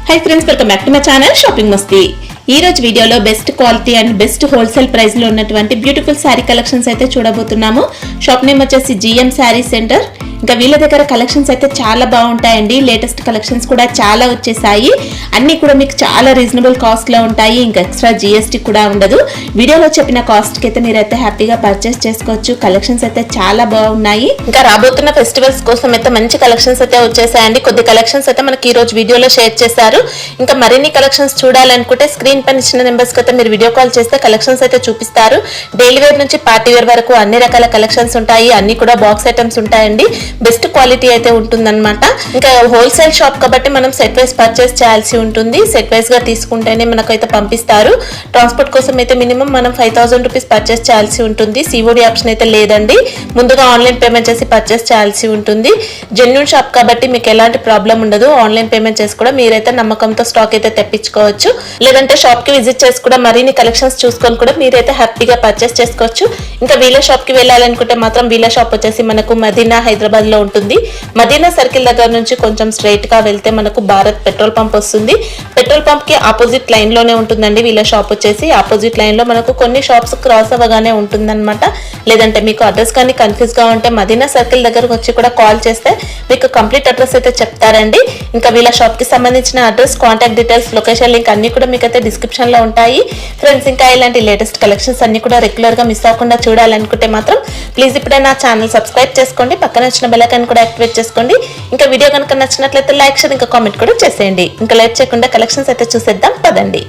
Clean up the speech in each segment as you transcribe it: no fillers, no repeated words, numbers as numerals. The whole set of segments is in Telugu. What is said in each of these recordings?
Hi friends, welcome back to my channel shopping Masti. ఈ రోజు వీడియోలో best quality and best wholesale price లో ఉన్నటువంటి బ్యూటిఫుల్ సారీ కలెక్షన్స్ అయితే చూడబోతున్నాము। షాప్ నేమ్ వచ్చేసి జిఎం సారీ సెంటర్। ఇంకా వీళ్ళ దగ్గర కలెక్షన్స్ అయితే చాలా బాగుంటాయండి। లేటెస్ట్ కలెక్షన్స్ కూడా చాలా వచ్చేసాయి। అన్ని కూడా మీకు చాలా రీజనబుల్ కాస్ట్ లో ఉంటాయి। ఇంకా ఎక్స్ట్రా జిఎస్టీ కూడా ఉండదు। వీడియోలో చెప్పిన కాస్ట్ కి అయితే మీరైతే హ్యాపీగా పర్చేస్ చేసుకోవచ్చు। కలెక్షన్స్ అయితే చాలా బాగున్నాయి। ఇంకా రాబోతున్న ఫెస్టివల్స్ కోసం అయితే మంచి కలెక్షన్స్ అయితే వచ్చేసాయండి। కొద్ది కలెక్షన్స్ అయితే మనకి ఈ రోజు వీడియోలో షేర్ చేశారు। ఇంకా మరిన్ని కలెక్షన్స్ చూడాలనుకుంటే స్క్రీన్ పైన ఇచ్చిన నెంబర్స్ కి అయితే మీరు వీడియో కాల్ చేస్తే కలెక్షన్స్ అయితే చూపిస్తారు। డైలీ వేర్ నుంచి పార్టీ వేర్ వరకు అన్ని రకాల కలెక్షన్స్ ఉంటాయి। అన్ని కూడా బాక్స్ ఐటమ్స్ ఉంటాయండి। బెస్ట్ క్వాలిటీ అయితే ఉంటుందన్నమాట। ఇంకా హోల్సేల్ షాప్ కాబట్టి మనం సెట్ వైస్ పర్చేస్ చేయాల్సి ఉంటుంది। సెట్ వైస్ గా తీసుకుంటేనే మనకైతే పంపిస్తారు। ట్రాన్స్పోర్ట్ కోసం అయితే మినిమం మనం 5000 రూపీస్ పర్చేస్ చేయాల్సి ఉంటుంది। సిఓడి ఆప్షన్ అయితే లేదండి। ముందుగా ఆన్లైన్ పేమెంట్ చేసి పర్చేస్ చేయాల్సి ఉంటుంది। జెన్యూన్ షాప్ కాబట్టి మీకు ఎలాంటి ప్రాబ్లం ఉండదు। ఆన్లైన్ పేమెంట్ చేసి కూడా మీరైతే నమ్మకంతో స్టాక్ అయితే తెప్పించుకోవచ్చు। లేదంటే షాప్ కి విజిట్ చేసి కూడా మరిన్ని కలెక్షన్స్ చూసుకొని కూడా మీరైతే హ్యాపీగా పర్చేస్ చేసుకోవచ్చు। ఇంకా వీళ్ళ షాప్ కి వెళ్ళాలనుకుంటే మాత్రం వీళ్ళ షాప్ వచ్చేసి మనకు మదీనా హైదరాబాద్ లో ఉంటుంది। మదీనా సర్కిల్ దగ్గర నుంచి కొంచెం స్ట్రైట్ గా వెళ్తే మనకు భారత్ పెట్రోల్ పంప్ వస్తుంది। పెట్రోల్ పంప్ కి ఆపోజిట్ లైన్ లోనే ఉంటుందండి వీళ్ళ షాప్ వచ్చేసి। ఆపోజిట్ లైన్ లో మనకు కొన్ని షాప్స్ క్రాస్ అవ్వగానే ఉంటుందన్నమాట। లేదంటే మీకు అడ్రస్ కానీ కన్ఫ్యూజ్ గా ఉంటే మదీనా సర్కిల్ దగ్గరకు వచ్చి కూడా కాల్ చేస్తే మీకు కంప్లీట్ అడ్రస్ అయితే చెప్తారండి। ఇంకా వీళ్ళ షాప్ కి సంబంధించిన address, contact details, location link అన్ని కూడా మీకు అయితే డిస్క్రిప్షన్ లో ఉంటాయి ఫ్రెండ్స్। ఇంకా ఇలాంటి లేటెస్ట్ కలెక్షన్స్ అన్ని కూడా రెగ్యులర్ గా మిస్ అవ్వకుండా చూడాలనుకుంటే మాత్రం ప్లీజ్ ఇప్పుడే నా ఛానల్ సబ్స్క్రైబ్ చేసుకోండి। పక్కన వచ్చిన బెల్ ఐకాన్ కూడా యాక్టివేట్ చేసుకోండి। ఇంకా వీడియో కనుక నచ్చినట్లయితే లైక్, షేర్, ఇంకా కామెంట్ కూడా చేసేయండి। ఇంకా లేట్ చేయకుండా కలెక్షన్స్ అయితే చూసేద్దాం పదండి।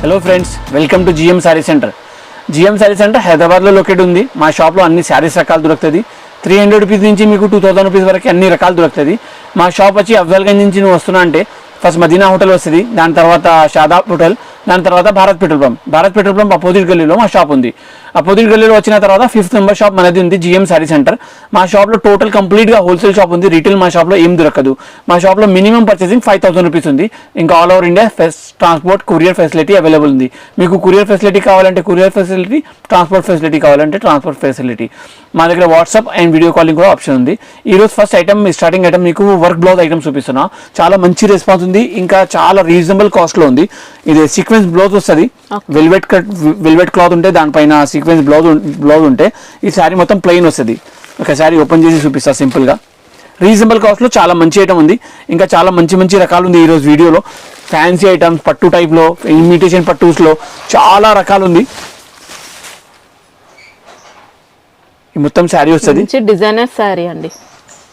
Hello friends, welcome to GM sari centre. GM sari centre హైదరాబాద్లో లొకేట్ ఉంది। మా షాప్లో అన్ని శారీస్ రకాలు దొరుకుతుంది। 300 రూపీస్ నుంచి మీకు 2000 రూపీస్ వరకు అన్ని రకాలు దొరుకుతుంది। మా షాప్ వచ్చి అఫ్జల్గంజ్ నుంచి నువ్వు వస్తున్నా అంటే ఫస్ట్ మదీనా హోటల్ వస్తుంది, దాని తర్వాత షాదాబ్ హోటల్, దాని తర్వాత Bharat petrol pump. Bharat petrol pump opposite గల్లీలో మా షాప్ ఉంది। అపోజిట్ గల్లీలో వచ్చిన తర్వాత 5th నెంబర్ షాప్ మనది ఉంది, జిఎం సారీ సెంటర్। మా షాప్లో టోటల్ కంప్లీట్గా హోల్సేల్ షాప్ ఉంది। రీటైల్ మా షాప్లో ఏం దొరకదు। మా షాప్లో మినిమం పర్చేసింగ్ 5000 రూపీస్ ఉంది। ఇంకా all over India transport, courier facility available ఉంది। మీకు కొరియర్ ఫెసిలిటీ కావాలంటే కొరియర్ ఫెసిలిటీ, ట్రాన్స్పోర్ట్ ఫెసిలిటీ కావాలంటే ట్రాన్స్పోర్ట్ ఫెసిలిటీ। మా దగ్గర వాట్సాప్ అండ్ వీడియో కాలింగ్ కూడా ఆప్షన్ ఉంది। ఈరోజు ఫస్ట్ ఐటమ్, స్టార్టింగ్ ఐటమ్ మీకు వర్క్ బ్లౌజ్ ఐటమ్ చూపిస్తున్నా। చాలా మంచి రెస్పాన్స్ ఉంది, ఇంకా చాలా రీజనబుల్ కాస్ట్లో ఉంది। ఇది సీక్వెన్స్ బ్లౌజ్ వస్తుంది, వెల్వెట్ క్లాత్ ఉంటే దానిపైన సీక్వెన్స్ బ్లౌజ్ ఉంటే ఈ శారీ మొత్తం ప్లెయిన్ వస్తుంది। ఒక శారీ ఓపెన్ చేసి చూపిస్తా సింపుల్గా। రీజనబుల్ కాస్ట్లో చాలా మంచి ఐటమ్ ఉంది, ఇంకా చాలా మంచి రకాలు ఉంది ఈరోజు వీడియోలో। ఫ్యాన్సీ ఐటమ్స్, పట్టు టైప్లో, ఇమిటేషన్ పట్టూస్లో చాలా రకాలు ఉంది। ఈ మొత్తం శారీ వస్తుంది, డిజైనర్ శారీ అండి।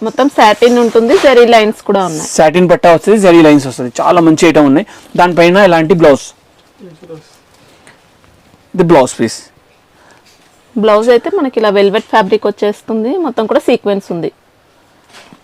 మొత్తం సాటిన్ ఉంటుంది, జరీ లైన్స్ కూడా ఉన్నాయి। సాటిన్ పట్టా వస్తుంది, జరీ లైన్స్ వస్తుంది, చాలా మంచి ఐటమ్ ఉన్నాయి। దానిపైన ఇలాంటి బ్లౌజ్, ఇది బ్లౌజ్ పీస్। బ్లౌజ్ అయితే మనకి ఇలా వెల్వెట్ ఫ్యాబ్రిక్ వచ్చేస్తుంది, మొత్తం కూడా సీక్వెన్స్ ఉంది।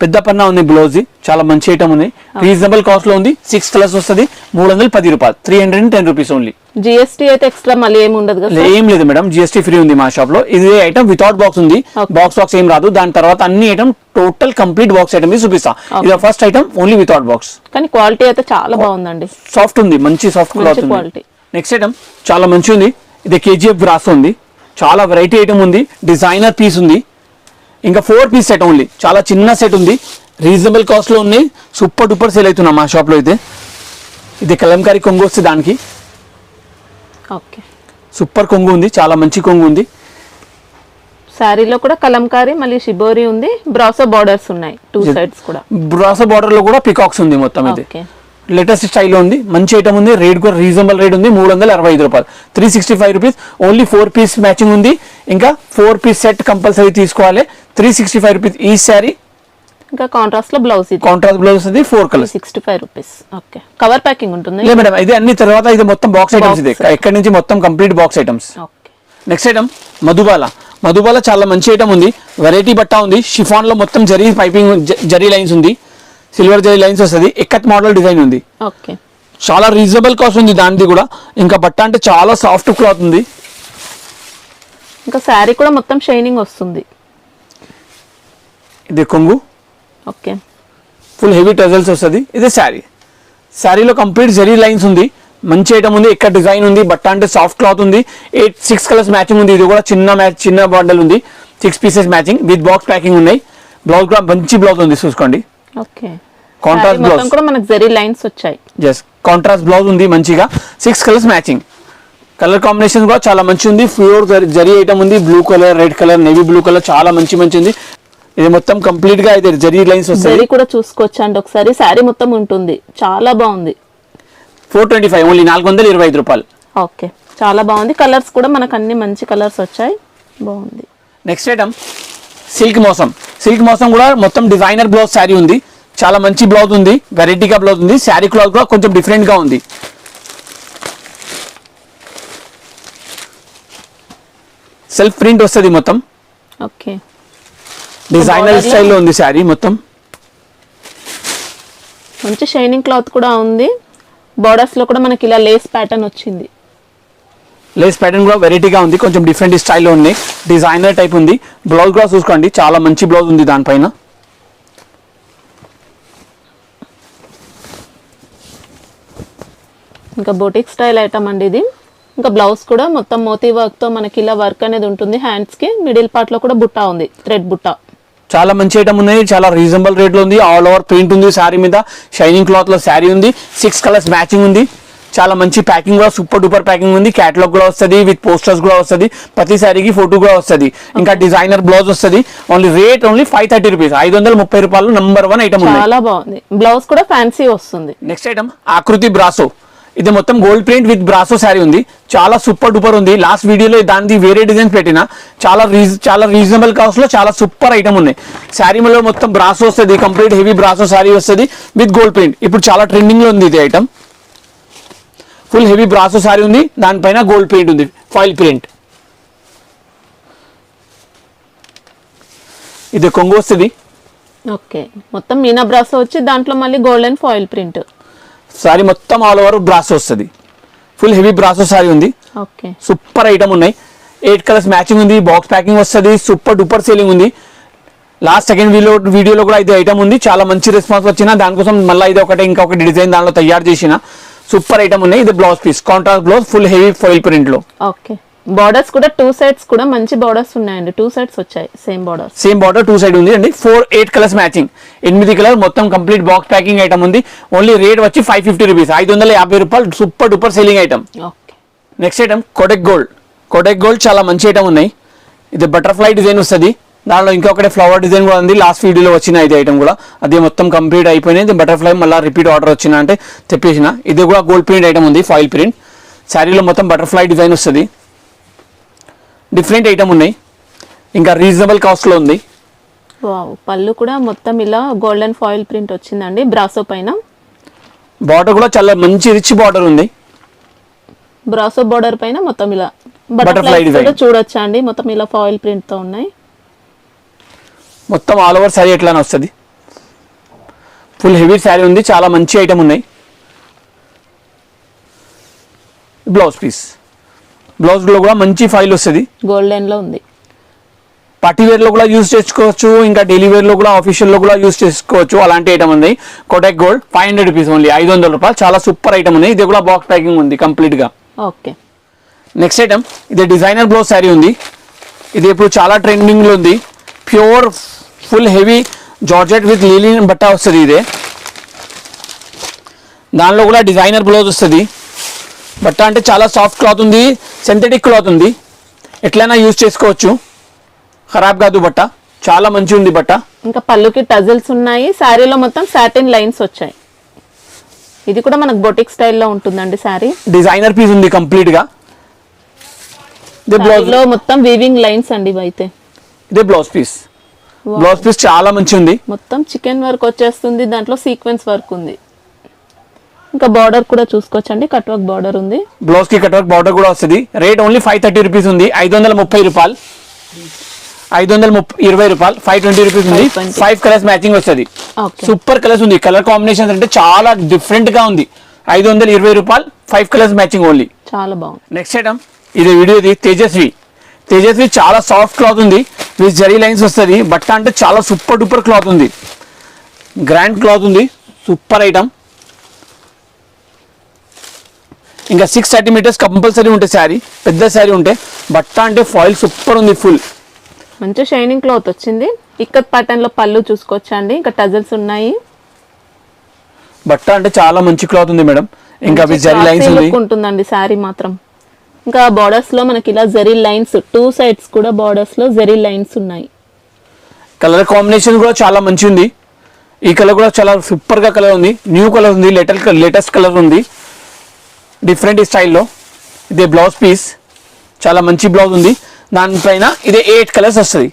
పెద్ద పన్నా ఉంది బ్లౌజ్, చాలా మంచి ఐటమ్ ఉంది। రీజనబుల్ కాస్ట్ లో ఉంది। 6 కలర్స్ వస్తుంది, 310 రూపాయలు, 310 రూపీస్ ఓన్లీ। జిఎస్టీ అయితే ఎక్స్ట్రా మళ్ళీ ఏమి ఉండదు కదా? ఏం లేదు మేడం, జిఎస్టీ ఫ్రీ ఉంది మా షాప్ లో। ఇది ఐటమ్ వితౌట్ బాక్స్ ఉంది, బాక్స్ ఏం రాదు। దాని తర్వాత అన్ని item total complete box item చూపిస్తా। ఇది first item only without box, కానీ క్వాలిటీ అయితే చాలా బాగుందండి, సాఫ్ట్ ఉంది, మంచి సాఫ్ట్ క్లాత్ ఉంది। నెక్స్ట్ ఐటమ్ చాలా మంచి ఉంది, ఇది కేజీఎఫ్ బ్రాస్ ఉంది, చాలా వెరైటీ ఐటమ్ ఉంది, డిజైనర్ పీస్ ఉంది। ఇంకా 4 పీస్ సెట్ ఓన్లీ, చాలా చిన్న సెట్ ఉంది, రీజనబుల్ కాస్ట్ లో ఉన్నాయి, సూపర్ డూపర్ సేల్ అవుతున్నా మా షాప్ లో అయితే। ఇది కలంకారీ కొంగు వస్తుంది, దానికి ఓకే సూపర్ కొంగు ఉంది, చాలా మంచి కొంగు ఉంది। శారీలో కూడా కలంకారీ, మళ్ళీ షిబోరి ఉంది, బ్రాసో బార్డర్స్ ఉన్నాయి 2 సైడ్స్ కూడా। బ్రాసో బార్డర్ లో కూడా పికాక్స్ ఉంది మొత్తం। ఇది లేటెస్ట్ స్టైల్లో ఉంది, మంచి ఐటమ్ ఉంది, రేట్ కూడా రీజనబుల్ రేట్ ఉంది, 365 రూపాయలు, 365 రూపీస్ ఓన్లీ। 4 పీస్ మ్యాచింగ్ ఉంది, ఇంకా 4 పీస్ సెట్ కంపల్సరీ తీసుకోవాలి, 365 రూపీస్ ఈ శారీ। ఇంకా కాంట్రాస్ట్ లో బ్లౌజ్, ఇది కాంట్రాస్ట్ బ్లౌజ్ ఉంది, 4 colours, 65 rupees. Okay, cover packing ఉంటుంది లేదు మేడం, ఇది అన్ని తర్వాత ఇది మొత్తం బాక్స్ ఐటమ్స్, ఇది ఎక్కడి నుంచి మొత్తం complete box items. Next item Madhubala చాలా మంచి ఐటమ్ ఉంది, వెరైటీ బట్ట ఉంది, షిఫాన్ లో మొత్తం జరీ పైపింగ్, జరీ లైన్స్ ఉంది, సిల్వర్ జరీ లైన్స్ వస్తుంది, ఎక్కత్ మోడల్ డిజైన్ ఉంది। ఓకే, చాలా రీజనబుల్ కాస్ట్ ఉంది దానిది కూడా। ఇంకా బట్ట అంటే చాలా సాఫ్ట్ క్లాత్ ఉంది, ఇంకా శారీ కూడా మొత్తం షైనింగ్ వస్తుంది। ఇది కొంగు, ఓకే, ఫుల్ హెవీ టజల్స్ వస్తుంది। ఇది శారీలో కంప్లీట్ జరీ లైన్స్ ఉంది, మంచి ఐటమ్ ఉంది, ఎక్కడ డిజైన్ ఉంది, బట్ట అంటే సాఫ్ట్ క్లాత్ ఉంది, 6 కలర్స్ మ్యాచింగ్ ఉంది। ఇది కూడా చిన్న బండల్ ఉంది, 6 pieces matching with box packing ఉన్నాయి। బ్లౌజ్ కూడా మంచి బ్లౌజ్ ఉంది చూసుకోండి, ఓకే. కాంట్రాస్ట్ మొత్తం బ్లౌజ్. కూడా మనకు జరీ లైన్స్ వచ్చాయి. ఎస్, కాంట్రాస్ట్ బ్లౌజ్ ఉంది మంచిగా. 6 కలర్స్ మ్యాచింగ్. కలర్ కాంబినేషన్ కూడా చాలా మంచి ఉంది. ప్యూర్ జరీ ఐటమ్ ఉంది. Blue colour, red colour, navy blue colour చాలా మంచి ఉంది. ఇది మొత్తం కంప్లీట్ గా ఇది జరీ లైన్స్ వస్తాయి. జరీ కూడా చూసుకోవచ్చు అండి ఒకసారి. శారీ మొత్తం ఉంటుంది, చాలా బాగుంది. 425 ఓన్లీ, 425 రూపాయలు. ఓకే, చాలా బాగుంది. కలర్స్ కూడా మనకు అన్ని మంచి కలర్స్ వచ్చాయి, బాగుంది. నెక్స్ట్ ఐటమ్ సిల్క్ మోసం. సిల్క్ మోసం కూడా మొత్తం డిజైనర్ బ్లౌజ్ శారీ ఉంది. చాలా మంచి బ్లౌజ్ ఉంది, వెరైటీగా బ్లౌజ్ ఉంది. శారీ క్లాత్ కూడా కొంచెం డిఫరెంట్ గా ఉంది. సెల్ఫ్ ప్రింట్ వస్తుంది మొత్తం. ఓకే, డిజైనర్ స్టైల్లో ఉంది శారీ మొత్తం. మంచి షైనింగ్ క్లాత్ కూడా ఉంది. బార్డర్స్ లో కూడా మనకి ఇలా లేస్ ప్యాటర్న్ వచ్చింది. లేస్ ప్యాటర్న్ కూడా వెరైటీగా ఉంది, కొంచెం డిఫరెంట్ స్టైల్లో ఉంది. డిజైనర్ టైప్ ఉంది. బ్లౌజ్ కూడా చూసుకోండి, చాలా మంచి బ్లౌజ్ ఉంది దానిపైన. ఇంకా బోటిక్ స్టైల్ ఐటమ్ అండి ఇది. ఇంకా బ్లౌజ్ కూడా మొత్తం మోతీ వర్క్ తో మనకి ఇలా వర్క్ అనేది ఉంటుంది. హ్యాండ్స్ కి మిడిల్ పార్ట్ లో కూడా బుట్ట ఉంది, థ్రెడ్ బుట్ట. చాలా మంచి ఐటమ్ ఉన్నాయి, చాలా రీజనబుల్ రేట్ లో ఉంది. ఆల్ ఓవర్ ప్రింట్ ఉంది శారీ మీద. షైనింగ్ క్లాత్ లో శారీ ఉంది. 6 కలర్స్ మ్యాచింగ్ ఉంది. చాలా మంచి ప్యాకింగ్ కూడా సూపర్ డూపర్ ప్యాకింగ్ ఉంది. క్యాటలాగ్ కూడా వస్తుంది, విత్ పోస్టర్స్ కూడా వస్తుంది. ప్రతి శారీకి ఫోటో కూడా వస్తుంది. ఇంకా డిజైనర్ బ్లౌజ్ వస్తుంది. ఓన్లీ రేట్ ఓన్లీ 530 రూపీస్, 530 రూపాయలు. నంబర్ 1 ఐటమ్ ఉంది. చాలా బాగుంది. బ్లౌజ్ కూడా ఫ్యాన్సీ వస్తుంది. నెక్స్ట్ ఐటమ్ ఆకృతి బ్రాసో. ఇది మొత్తం gold print with brasso sari ఉంది. చాలా సూపర్ డూపర్ ఉంది. లాస్ట్ వీడియోలో దానికి వేరే డిజైన్స్ పెట్టిన చాలా రీజనబుల్ కాస్ట్ లో చాలా సూపర్ ఐటమ్ ఉన్నాయి. శారీలో మొత్తం బ్రాసో వస్తుంది, కంప్లీట్ హెవీ బ్రాసో శారీ వస్తుంది విత్ గోల్డ్ ప్రింట్. ఇప్పుడు చాలా ట్రెండింగ్ లో ఉంది ఇది item. Full heavy brasso sari ఉంది, దానిపైన గోల్డ్ ప్రింట్ ఉంది, ఫాయిల్ ప్రింట్. ఇది కొంగు వస్తుంది. ఓకే, మొత్తం మీనా బ్రాసో వచ్చి దాంట్లో మళ్ళీ గోల్డెన్ ఫాయిల్ ప్రింట్. శారీ మొత్తం ఆల్ ఓవర్ బ్రాసో వస్తుంది. ఫుల్ హెవీ బ్రాసో శారీ ఉంది. ఓకే, సూపర్ ఐటమ్ ఉన్నాయి. 8 కలర్స్ మ్యాచింగ్ ఉంది. బాక్స్ ప్యాకింగ్ వస్తుంది. సూపర్ డూపర్ సేలింగ్ ఉంది. లాస్ట్ సెకండ్ వీడియోలో కూడా ఇది ఐటమ్ ఉంది. చాలా మంచి రెస్పాన్స్ వచ్చిన దానికోసం మళ్ళీ ఇది ఇంకొకటి డిజైన్ దానిలో తయారు చేసిన సూపర్ ఐటమ్ ఉన్నాయి. ఇది blouse piece, contrast blouse, full heavy foil print లో. ఓకే, బార్డర్స్ కూడా 2 సైడ్స్ కూడా మంచి బార్డర్స్ ఉన్నాయండి. 2 సైడ్స్ వచ్చాయి, same borders. Same border 2 side ఉంది అండి. 8 కలర్స్ మ్యాచింగ్, 8 కలర్ మొత్తం కంప్లీట్ బాక్స్ ప్యాకింగ్ ఐటమ్ ఉంది. ఓన్లీ రేట్ వచ్చి 550 రూపీస్, 550 రూపాయలు. Super duper selling item. Okay, next item Kotak gold. Kotak gold చాలా మంచి ఐటమ్ ఉన్నాయి. ఇది బటర్ఫ్లై డిజైన్ వస్తుంది. దానిలో ఇంకొకటి ఫ్లవర్ డిజైన్ కూడా ఉంది. లాస్ట్ వీడియోలో వచ్చిన ఇది ఐటమ్ కూడా అదే మొత్తం కంప్లీట్ అయిపోయినాయి. బటర్ఫ్లై మళ్ళీ రిపీట్ ఆర్డర్ వచ్చిన అంటే తెప్పేసిన. ఇది కూడా గోల్డ్ ప్రింట్ ఐటమ్ ఉంది, ఫాయిల్ ప్రింట్. శారీలో మొత్తం బటర్ఫ్లై డిజైన్ వస్తుంది. డిఫరెంట్ ఐటమ్ ఉన్నాయి, ఇంకా రీజనబుల్ కాస్ట్ లో ఉంది. వావ్, పళ్ళు కూడా మొత్తం ఇలా గోల్డెన్ ఫాయిల్ ప్రింట్ వచ్చిందండి బ్రాసో పైన. బార్డర్ కూడా చాలా మంచి రిచ్ బార్డర్ ఉంది. బ్రాసో బార్డర్ పైన మొత్తం ఇలా Butterfly బటర్ఫ్లై design. కూడా చూడొచ్చా అండి. మొత్తం ఇలా ఫాయిల్ ప్రింట్ తో ఉన్నాయి. మొత్తం ఆల్ ఓవర్ శారీ ఎట్లానే వస్తుంది. ఫుల్ హెవీ శారీ ఉంది. చాలా మంచి ఐటమ్ ఉన్నాయి. బ్లౌజ్ పీస్, బ్లౌజ్ లో కూడా మంచి ఫైల్ వస్తుంది. గోల్డెన్ లో ఉంది. పార్టీ వేర్ లో కూడా యూజ్ చేసుకోవచ్చు, ఇంకా డైలీ వేర్ లో కూడా, ఆఫీషియల్ లో కూడా యూజ్ చేసుకోవచ్చు. అలాంటి ఐటమ్ ఉంది. కోటెక్ గోల్డ్ 500 రూపీస్ ఓన్లీ, 500 రూపాయలు. చాలా సూపర్ ఐటమ్ ఉంది. ఇది కూడా బాక్స్ ప్యాకింగ్ ఉంది కంప్లీట్ గా. ఓకే, నెక్స్ట్ ఐటమ్ ఇది డిజైనర్ బ్లౌజ్ శారీ ఉంది. ఇది ఇప్పుడు చాలా ట్రెండింగ్ లో ఉంది. Pure full heavy georgette with లీలిన్ బట్ట వస్తుంది. ఇదే దానిలో కూడా డిజైనర్ బ్లౌజ్ వస్తుంది. బట్ట అంటే చాలా సాఫ్ట్ క్లాత్ ఉంది, సింథటిక్ క్లాత్ ఉంది. ఎట్లయినా యూజ్ చేసుకోవచ్చు, ఖరాబ్ కాదు బట్ట. చాలా మంచి ఉంది బట్ట. ఇంకా పళ్ళుకి టజిల్స్ ఉన్నాయి. శారీలో మొత్తం సాటిన్ లైన్స్ వచ్చాయి. ఇది కూడా మనకు బొటిక్ స్టైల్లో ఉంటుందండి శారీ. డిజైనర్ పీస్ ఉంది కంప్లీట్ గా. బ్లౌజ్ లో మొత్తం వీవింగ్ లైన్స్ అండి ఇవి అయితే. ఇదే బ్లౌజ్ పీస్. బ్లౌజ్ పీస్ చాలా మంచి ఉంది. మొత్తం చికెన్ వర్క్ వచ్చేస్తుంది, దాంట్లో సీక్వెన్స్ వర్క్ ఉంది. ఇంకా బార్డర్ కూడా చూసుకోవచ్చండి, కట్ వర్క్ బార్డర్ ఉంది. బ్లౌజ్ కి కట్ వర్క్ బార్డర్ కూడా వస్తుంది. రేట్ ఓన్లీ 530 రూపీస్ ఉంది, 530 రూపాయలు, 520 రూపాయలు, 520 రూపీస్ ఉంది. 5 కలర్స్ మ్యాచింగ్ వస్తుంది. సూపర్ కలర్స్ ఉంది. కలర్ కాంబినేషన్ అంటే చాలా డిఫరెంట్ గా ఉంది. 520 రూపాయలు, 5 కలర్స్ మ్యాచింగ్ ఓన్లీ. చాలా బాగుంది. నెక్స్ట్ ఐటమ్ ఇది వీడియోది తేజస్వి. తేజస్వి చాలా సాఫ్ట్ క్లాత్ ఉంది, విత్ జరీ లైన్స్ వస్తుంది. బట్ట అంటే చాలా సూపర్ డూపర్ క్లాత్ ఉంది, గ్రాండ్ క్లాత్ ఉంది. Super item. ఇంకా 630 మీటర్స్ కంపల్సరీ ఉంటే శారీ, పెద్ద శారీ ఉంటే. బట్ట అంటే ఫాయిల్ సూపర్ ఉంది, ఫుల్ మంచి షైనింగ్ క్లాత్ వచ్చింది. ఇక్కత్ ప్యాటర్న్ లో పళ్ళు చూసుకోవచ్చండి, ఇంకా టజల్స్ ఉన్నాయి. బట్ట అంటే చాలా మంచి క్లాత్ ఉంది మేడం. ఇంకా జరీ లైన్స్ ఉంది, ఉంటుందండి శారీ మాత్రం. ఇంకా బార్డర్స్ లో మనకి ఇలా జరీ లైన్స్, 2 సైడ్స్ కూడా బార్డర్స్ లో జరీ లైన్స్ ఉన్నాయి. కలర్ కాంబినేషన్ కూడా చాలా మంచి ఉంది. ఈ కలర్ కూడా చాలా సూపర్ గా కలర్ ఉంది, న్యూ కలర్ ఉంది, లేటెస్ట్ కలర్ ఉంది, డిఫరెంట్ స్టైల్లో. ఇదే బ్లౌజ్ పీస్, చాలా మంచి బ్లౌజ్ ఉంది. దానిపైన ఇదే 8 కలర్స్ వస్తుంది.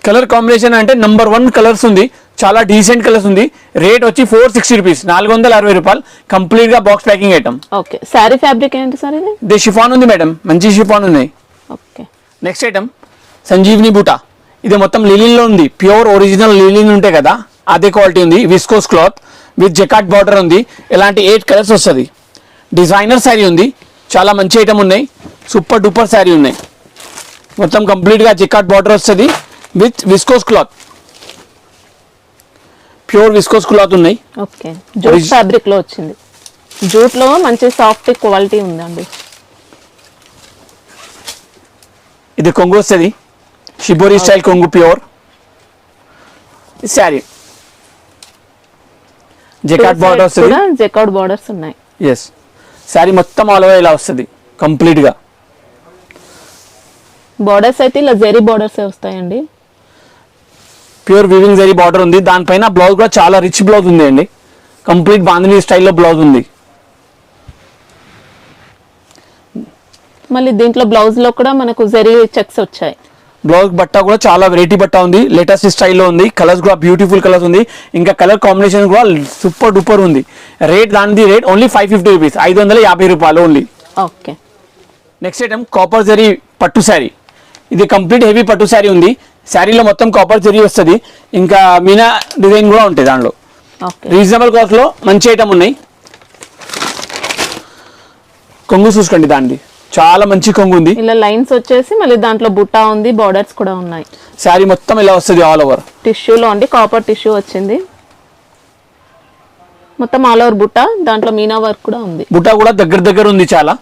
కలర్ కాంబినేషన్ అంటే నంబర్ 1 కలర్స్ ఉంది, చాలా డీసెంట్ కలర్స్ ఉంది. రేట్ వచ్చి 460 రూపీస్, 460 రూపాయలు. కంప్లీట్ గా box packing item. Okay, sari fabric ఏంటి సార్ ఇది? ఇది షిఫాన్ ఉంది మేడం, మంచి షిఫాన్ ఉన్నాయి. ఓకే, నెక్స్ట్ ఐటమ్ సంజీవిని బూటా. ఇది మొత్తం లిలిన్ లో ఉంది, ప్యూర్ ఒరిజినల్ లిలిన్ ఉంటాయి కదా, అదే క్వాలిటీ ఉంది. Viscose cloth with jacquard border ఉంది. ఇలాంటి 8 కలర్స్ వస్తుంది. డిజైనర్ శారీ ఉంది, చాలా మంచి ఐటమ్ ఉన్నాయి. సూపర్ డూపర్ శారీ ఉన్నాయి. మొత్తం కంప్లీట్ గా జకాట్ బార్డర్ వస్తుంది with viscose cloth, pure viscose cloth ఉన్నాయి. ఓకే, జూట్ ఫ్యాబ్రిక్ లో వచ్చింది. జూట్ లో మంచి సాఫ్ట్ క్వాలిటీ ఉందండి. ఇది కొంగు వస్తుంది, షిబోరి స్టైల్ కొంగు, ప్యూర్ శారీ. జకాట్ బార్డర్ వస్తుంది, జకాట్ బార్డర్స్ ఉన్నాయి. ఎస్, శారీ మొత్తం ఆల్ ఓవర్ ఇలా వస్తుంది కంప్లీట్ గా. బార్డర్స్ అయితే ఇలా జరీ బార్డర్స్ వస్తాయండి. ప్యూర్ వీవింగ్ జరీ బార్డర్ ఉంది. దానిపైన బ్లౌజ్ కూడా చాలా రిచ్ బ్లౌజ్ ఉంది అండి, కంప్లీట్ బాందిని స్టైల్లో బ్లౌజ్ ఉంది. మళ్ళీ దీంట్లో బ్లౌజ్ లో కూడా మనకు జరీ చెక్స్ వచ్చాయి. బ్లౌజ్ బట్ట కూడా చాలా వెరైటీ బట్ట ఉంది, లేటెస్ట్ స్టైల్లో ఉంది. కలర్స్ కూడా బ్యూటిఫుల్ కలర్స్ ఉంది. ఇంకా కలర్ కాంబినేషన్ కూడా సూపర్ డూపర్ ఉంది. దాని రేట్ ఓన్లీ 550 రూపీస్, 550 రూపాయలు only. Okay, next item copper zari పట్టు శారీ. ఇది కంప్లీట్ హెవీ పట్టు శారీ ఉంది. శారీలో మొత్తం కాపర్ జరీ వస్తుంది, ఇంకా మీనా డిజైన్ కూడా ఉంటుంది దాంట్లో. రీజనబుల్ కాస్ట్ లో మంచి ఐటమ్ ఉన్నాయి. కొంగు చూసుకోండి, దాన్ని చాలా మంచి కొంగు ఉంది. ఇలా లైన్స్ వచ్చేసి మళ్ళీ దాంట్లో బుట్టా ఉంది, బార్డర్స్ కూడా ఉన్నాయి. శారీ మొత్తం ఇలా వస్తుంది ఆల్ ఓవర్. టిష్యూలో అండి, కాపర్ టిష్యూ వచ్చింది. మొత్తం ఆల్ ఓవర్ బుట్ట, దాంట్లో మీనా వర్క్ కూడా ఉంది. బుట్ట కూడా దగ్గర ఉంది చాలా.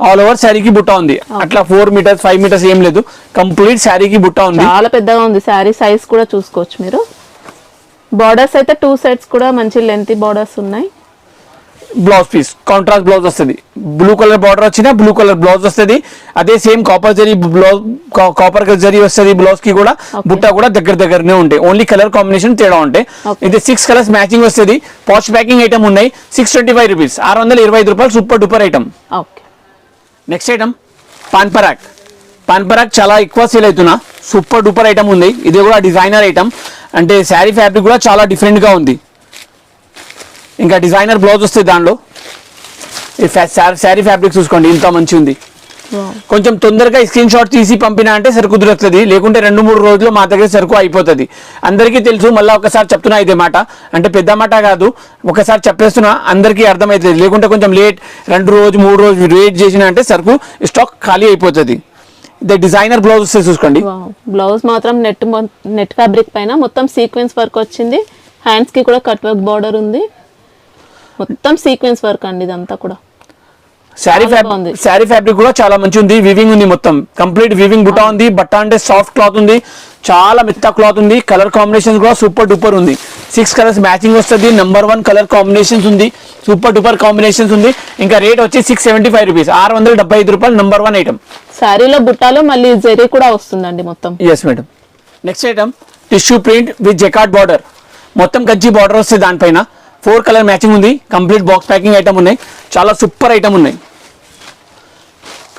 ఆల్ ఓవర్ శారీకి బుట్ట ఉంది. అట్లా 4 మీటర్స్ 5 మీటర్స్ ఏం లేదు, కంప్లీట్ శారీకి బుట్ట ఉంది. చాలా పెద్దగా ఉంది శారీ, సైజ్ కూడా చూసుకోవచ్చు మీరు. బార్డర్స్ అయితే 2 సైడ్స్ కూడా మంచి లెంత్ బార్డర్స్ ఉన్నాయి. బ్లౌజ్ పీస్ కాంట్రాస్ట్ బ్లౌజ్ వస్తుంది. బ్లూ కలర్ బార్డర్ వచ్చినా బ్లూ కలర్ బ్లౌజ్ వస్తుంది. అదే same copper zari blouse, copper zari వస్తుంది. బ్లౌజ్ కి కూడా బుట్ట కూడా దగ్గరనే ఉంటాయి. ఓన్లీ కలర్ కాంబినేషన్ తేడా ఉంటాయి. ఇది 6 కలర్స్ మ్యాచింగ్ వస్తుంది. పాచ్ ప్యాకింగ్ ఐటమ్ ఉన్నాయి. 625 రూపీస్, 625 రూపాయలు. Super duper item. Next item పాన్పరాక్ చాలా ఎక్కువ సేల్ అవుతున్నా, సూపర్ డూపర్ ఐటమ్ ఉంది. ఇది కూడా డిజైనర్ ఐటమ్, అంటే శారీ ఫ్యాబ్రిక్ కూడా చాలా డిఫరెంట్ గా ఉంది. ఇంకా డిజైనర్ బ్లౌజ్ వస్తుంది దానిలో. ఈ శారీ ఫ్యాబ్రిక్ చూసుకోండి, ఇంత మంచి ఉంది. కొంచెం తొందరగా స్క్రీన్ షాట్ తీసి పంపినా అంటే సరుకు దొరుకుతుంది, లేకుంటే 2-3 రోజుల్లో మా దగ్గర సరుకు అయిపోతుంది. అందరికీ తెలుసు, మళ్ళీ ఒకసారి చెప్తున్నా ఇదే మాట, అంటే పెద్ద మాట కాదు, ఒకసారి చెప్పేస్తున్నా అందరికీ అర్థమవుతుంది. లేకుంటే కొంచెం లేట్ 2 రోజు 3 రోజు వెయిట్ చేసినా అంటే సరుకు స్టాక్ ఖాళీ అయిపోతుంది. ఇది డిజైనర్ బ్లౌజ్ వస్తే చూసుకోండి. బ్లౌజ్ మాత్రం నెట్ ఫ్యాబ్రిక్ పైన మొత్తం సీక్వెన్స్ వర్క్ వచ్చింది. హ్యాండ్స్ కి కూడా కట్ వర్క్ బార్డర్ ఉంది. మొత్తం సీక్వెన్స్ వర్క్ అండి ఇదంతా కూడా. శారీ ఫ్యాబ్రిక్ కూడా చాలా మంచి ఉంది. వివింగ్ ఉంది, మొత్తం కంప్లీట్ వివింగ్ బుట్ట ఉంది. బట్ట అంటే సాఫ్ట్ క్లాత్ ఉంది, చాలా మెత్త క్లాత్ ఉంది. కలర్ కాంబినేషన్ కూడా సూపర్ డూపర్ ఉంది. 6 కలర్స్ మ్యాచింగ్ వస్తుంది. నంబర్ 1 కలర్ కాంబినేషన్స్ ఉంది, సూపర్ డూపర్ కాంబినేషన్స్ ఉంది. ఇంకా రేట్ వచ్చి 675 రూపీస్, 675 రూపాయలు. Number 1 item. శారీలో బుట్టాలో మళ్ళీ జరీ కూడా వస్తుందండి మొత్తం. Yes madam. Next item tissue print with jacquard border. మొత్తం కంచి బార్డర్ వస్తుంది. దానిపైన 4 కలర్ మ్యాచింగ్ ఉంది. కంప్లీట్ బాక్స్ ప్యాకింగ్ ఐటమ్ ఉన్నాయి. చాలా సూపర్ ఐటమ్ ఉన్నాయి.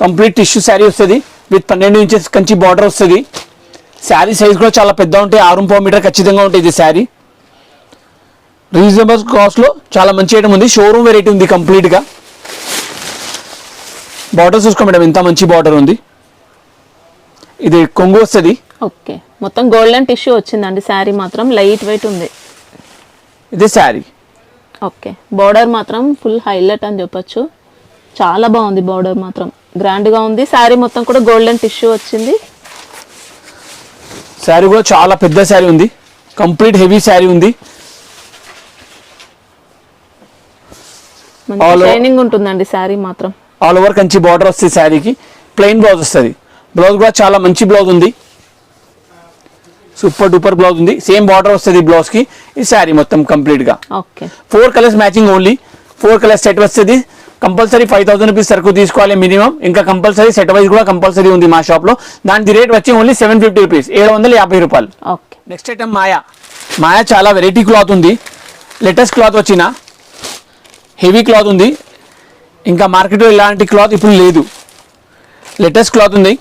కంప్లీట్ టిష్యూ శారీ వస్తుంది విత్ 12 ఇంచెస్ కంచి బార్డర్ వస్తుంది. శారీ సైజ్ కూడా చాలా పెద్ద ఉంటాయి, 6.5 మీటర్ ఖచ్చితంగా ఉంటుంది ఇది శారీ. రీజనబుల్ కాస్ట్ లో చాలా మంచి ఐటమ్ ఉంది. షోరూమ్ వెరైటీ ఉంది కంప్లీట్ గా. బార్డర్ చూసుకో మేడం, ఇంత మంచి బార్డర్ ఉంది. ఇది కొంగు వస్తుంది. ఓకే, మొత్తం గోల్డెన్ టిష్యూ వచ్చిందండి. శారీ మాత్రం లైట్ వెయిట్ ఉంది. ఇది శారీ. ఓకే, బార్డర్ మాత్రం ఫుల్ హైలైట్ అని చెప్పొచ్చు. చాలా బాగుంది, బార్డర్ మాత్రం గ్రాండ్ గా ఉంది. శారీ మొత్తం కూడా గోల్డెన్ టిష్యూ వచ్చింది. శారీ కూడా చాలా పెద్ద శారీ ఉంది, కంప్లీట్ హెవీ శారీ ఉంది. షైనింగ్ ఉంటుందండి శారీ మాత్రం. ఆల్ ఓవర్ కంచి బార్డర్ వస్తుంది శారీకి. ప్లెయిన్ బ్లౌజ్ వస్తుంది. బ్లౌజ్ కూడా చాలా మంచి బ్లౌజ్ ఉంది. సూపర్ డూపర్ బ్లౌజ్ ఉంది, సేమ్ బార్డర్ వస్తుంది బ్లౌజ్ కి. ఈ శారీ మొత్తం కంప్లీట్ గా okay 4 colours matching, only 4 colours set వస్తుంది. కంపల్సరీ 5000 రూపీస్ సరుకు తీసుకోవాలి మినిమం. ఇంకా కంపల్సరీ సెట్ వైజ్ కూడా కంపల్సరీ ఉంది మా షాప్ లో. దాని రేట్ వచ్చి ఓన్లీ 750 రూపీస్, 750 రూపాయలు. ఓకే నెక్స్ట్ ఐటమ్ మాయా చాలా వెరైటీ క్లాత్ ఉంది. లేటెస్ట్ క్లాత్ వచ్చిన హెవీ క్లాత్ ఉంది. ఇంకా మార్కెట్లో ఇలాంటి క్లాత్ ఇప్పుడు లేదు. లేటెస్ట్ క్లాత్ ఉంది,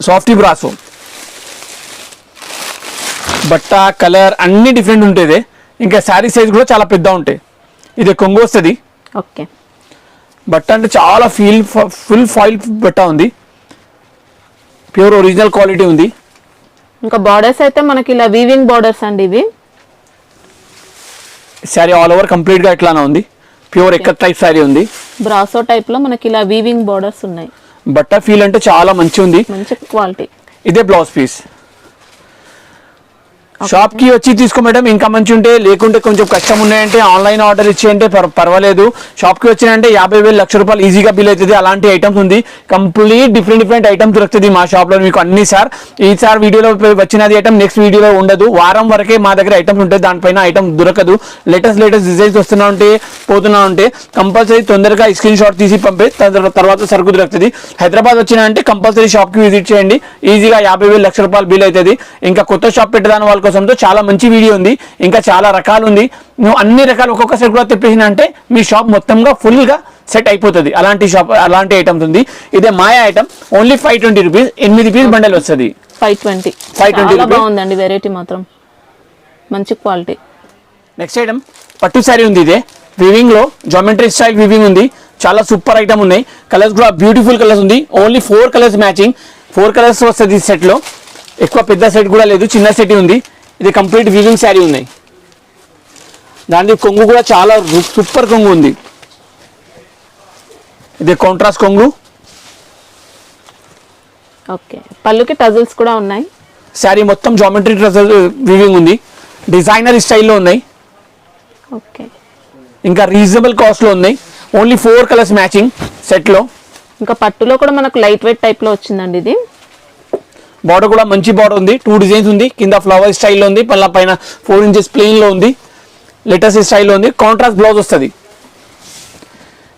సాఫ్టీ బ్రాసో. బట్ట కలర్ అన్ని డిఫరెంట్ ఉంటుంది. ఇంకా శారీ సైజ్ కూడా చాలా పెద్ద ఉంటాయి. ఇది కొంగు వస్తుంది. ఓకే బట్ట అంటే చాలా ఫుల్ ఫాయిల్ బట్ట ఉంది, ప్యూర్ ఒరిజినల్ క్వాలిటీ ఉంది. ఇంకా బార్డర్స్ అయితే మనకి ఇలా వీవింగ్ బార్డర్స్ అండి ఇవి. శారీ ఆల్ ఓవర్ కంప్లీట్ గా ఇట్లానే ఉంది, ప్యూర్ ఎక్కత్ టైప్ శారీ ఉంది. బ్రాసో టైప్ లో మనకి ఇలా వీవింగ్ బార్డర్స్ ఉన్నాయి. బట్ట ఫీల్ అంటే చాలా మంచి ఉంది, మంచి క్వాలిటీ. ఇదే బ్లౌజ్ పీస్. షాప్ కి వచ్చి తీసుకో మేడం, ఇంకా మంచి ఉంటే. లేకుంటే కొంచెం కష్టం ఉన్నాయంటే ఆన్లైన్ ఆర్డర్ ఇచ్చేయంటే పర్వాలేదు. షాప్ కి వచ్చినంటే 50,000 లక్ష రూపాయలు ఈజీగా బిల్ అవుతుంది. అలాంటి ఐటమ్స్ ఉంది, కంప్లీట్ డిఫరెంట్ ఐటమ్స్ దొరుకుతుంది మా షాప్ లో మీకు అన్ని. సార్ ఈసారి వీడియోలో వచ్చినది ఐటమ్ నెక్స్ట్ వీడియోలో ఉండదు. వారం వరకే మా దగ్గర ఐటమ్స్ ఉంటాయి, దానిపైన ఐటమ్ దొరకదు. లేటెస్ట్ డిజైన్స్ వస్తున్నా ఉంటే పోతున్నా ఉంటే కంపల్సరీ తొందరగా స్క్రీన్ షాట్ తీసి పంపే, తర్వాత సరుకు దొరుకుతుంది. హైదరాబాద్ వచ్చినంటే కంపల్సరీ షాప్ కి విజిట్ చేయండి, ఈజీగా 50,000 లక్ష రూపాయలు బిల్ అవుతుంది. ఇంకా కొత్త షాప్ పెట్టడానికి వాళ్ళ కోసంతో చాలా మంచి వీడియో ఉంది, ఇంకా చాలా రకాలు ఉంది. నువ్వు అన్ని రకాలు ఒక్కొక్క సెట్ కూడా తెప్పేసిన అంటే మీ షాప్ మొత్తంగా ఫుల్ గా సెట్ అయిపోతుంది. అలాంటి ఐటమ్స్ ఉంది. ఇదే మాయా item, only 520 rupees, 8 piece bundle వస్తుంది. 520 బాగుందండి, వెరైటీ మాత్రం మంచి క్వాలిటీ. నెక్స్ట్ ఐటమ్ పట్టు శారీ ఉంది. ఇదే వివింగ్ లో జామెట్రీ స్టైల్ వివింగ్ ఉంది, చాలా సూపర్ ఐటమ్ ఉన్నాయి. కలర్స్ కూడా బ్యూటిఫుల్ కలర్స్ ఉంది, ఓన్లీ 4 కలర్స్ మ్యాచింగ్. 4 కలర్స్ వస్తుంది ఈ సెట్ లో. ఎక్కువ పెద్ద సెట్ కూడా లేదు, చిన్న సెట్ ఉంది. ఇది కంప్లీట్ వీవింగ్ శారీ ఉన్నాయి. దాని కొంగు కూడా చాలా సూపర్ కొంగు ఉంది. ఇది కాంట్రాస్ట్ కొంగు. ఓకే పళ్ళుకి టజల్స్ కూడా ఉన్నాయి. శారీ మొత్తం జామెట్రీ వీవింగ్ ఉంది, డిజైనర్ స్టైల్లో ఉన్నాయి. ఓకే ఇంకా రీజనబుల్ కాస్ట్ లో ఉన్నాయి. ఓన్లీ 4 కలర్స్ మ్యాచింగ్ సెట్ లో. ఇంకా పట్టులో కూడా మనకు లైట్ వెయిట్ టైప్ లో వచ్చిందండి ఇది. బార్డర్ కూడా మంచి బార్డర్ ఉంది, 2 డిజైన్స్ ఉంది. కింద ఫ్లవర్ స్టైల్లో ఉంది, పైన 4 ఇంచెస్ ప్లెయిన్ లో ఉంది, లేటెస్ట్ స్టైల్లో ఉంది. కాంట్రాస్ట్ బ్లౌజ్ వస్తుంది.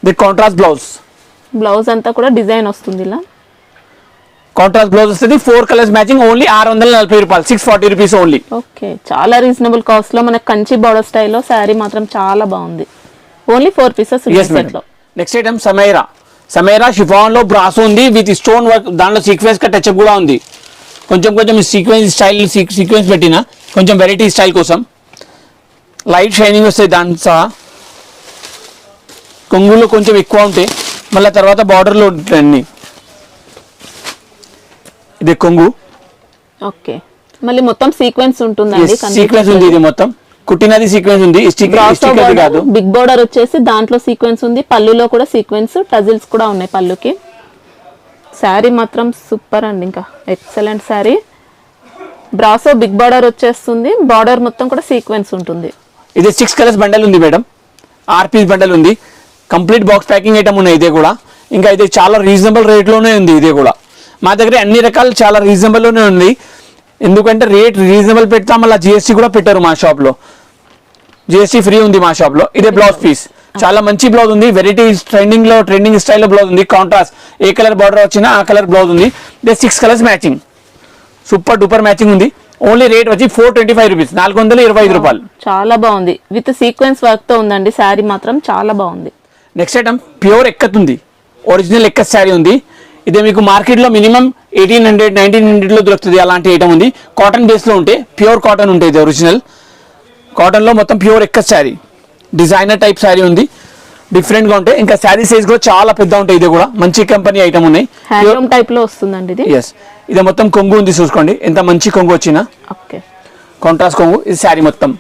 ఇది కాంట్రాస్ట్ బ్లౌజ్ అంతా కూడా డిజైన్ వస్తుంది ఇలా. కాంట్రాస్ట్ బ్లౌజ్ వస్తుంది, 4 కలర్స్ మ్యాచింగ్, ఓన్లీ 640 రూపాయలు, 640 రూపీస్ ఓన్లీ. ఓకే చాలా రీజనబుల్ కాస్ట్ లో మనకి కంచి బార్డర్ స్టైల్లో శారీ మాత్రం చాలా బాగుంది. ఓన్లీ 4 పీసెస్ సెట్ లో. నెక్స్ట్ ఐటమ్ సమేరా షిఫాన్ లో బ్రాసో ఉంది విత్ స్టోన్ వర్క్. దాంట్లో సీక్వెన్స్ టచ్అప్ కూడా ఉంది. కొంచెం సీక్వెన్స్ సీక్వెన్స్ పెట్టిన కొంచెం వెరైటీ స్టైల్ కోసం. లైట్ షైనింగ్ వస్తాయి దాని సహా. కొంగులో కొంచెం ఎక్కువ ఉంటాయి, మళ్ళీ తర్వాత బార్డర్లో ఉంటాయి అన్ని. ఇది కొంగు. ఓకే మళ్ళీ మొత్తం సీక్వెన్స్ ఉంటుందండి. సీక్వెన్స్ ఉంది, ఇది మొత్తం కుట్టినది సీక్వెన్స్ ఉంది. కాదు బిగ్ బార్డర్ వచ్చేసి దాంట్లో సీక్వెన్స్ ఉంది. పళ్ళులో కూడా సీక్వెన్స్ టజిల్స్ కూడా ఉన్నాయి పళ్ళుకి. శారీ మాత్రం సూపర్ అండి, ఇంకా ఎక్సలెంట్ శారీ. బ్రాసో బిగ్ బార్డర్ వచ్చేస్తుంది, బార్డర్ మొత్తం కూడా సీక్వెన్స్ ఉంటుంది. ఇది 6 కలర్స్ బండల్ ఉంది మేడం, 6 పీస్ బండల్ ఉంది. కంప్లీట్ బాక్స్ ప్యాకింగ్ ఐటమ్ ఉన్నాయి ఇదే కూడా. ఇంకా ఇది చాలా రీజనబుల్ రేట్లోనే ఉంది. ఇదే కూడా మా దగ్గర అన్ని రకాలు చాలా రీజనబుల్లోనే ఉంది. ఎందుకంటే రేట్ రీజనబుల్ పెడతాం, మళ్ళీ జిఎస్టీ కూడా పెట్టారు మా షాప్లో. జిఎస్టీ ఫ్రీ ఉంది మా షాప్లో. ఇదే బ్లౌజ్ పీస్, చాలా మంచి బ్లౌజ్ ఉంది. వెరైటీ ట్రెండింగ్ స్టైల్లో బ్లౌజ్ ఉంది. కాంట్రాస్ట్ ఏ కలర్ బార్డర్ వచ్చినా ఆ కలర్ బ్లౌజ్ ఉంది. ఇదే 6 colours matching, super duper matching ఉంది. ఓన్లీ రేట్ వచ్చి 425 రూపీస్, 425 రూపాయలు. చాలా బాగుంది, విత్ సీక్వెన్స్ వర్క్ తో ఉందండి. శారీ మాత్రం చాలా బాగుంది. నెక్స్ట్ ఐటమ్ ప్యూర్ ఎక్కత్ ఉంది, ఒరిజినల్ ఎక్కత్ శారీ ఉంది. ఇదే మీకు మార్కెట్లో మినిమం 1800 1900 లో దొరుకుతుంది. అలాంటి ఐటమ్ ఉంది, కాటన్ బేస్ లో ఉంటే, ప్యూర్ కాటన్ ఉంటుంది. ఒరిజినల్ కాటన్ లో మొత్తం pure ikat sari, designer type sari ఉంది. డిఫరెంట్ గా ఉంటాయి. ఇంకా శారీ సైజ్ కూడా చాలా పెద్ద ఉంటాయి. ఇది కూడా మంచి కంపెనీ ఐటమ్ ఉన్నాయి. హ్యాండ్లూమ్ టైప్ లో వస్తుందండి ఇది. ఎస్, ఇది మొత్తం కొంగు ఉంది, చూసుకోండి ఎంత మంచి కొంగు వచ్చినా. ఓకే కాంట్రాస్ట్ కొంగు. ఇది శారీ మొత్తం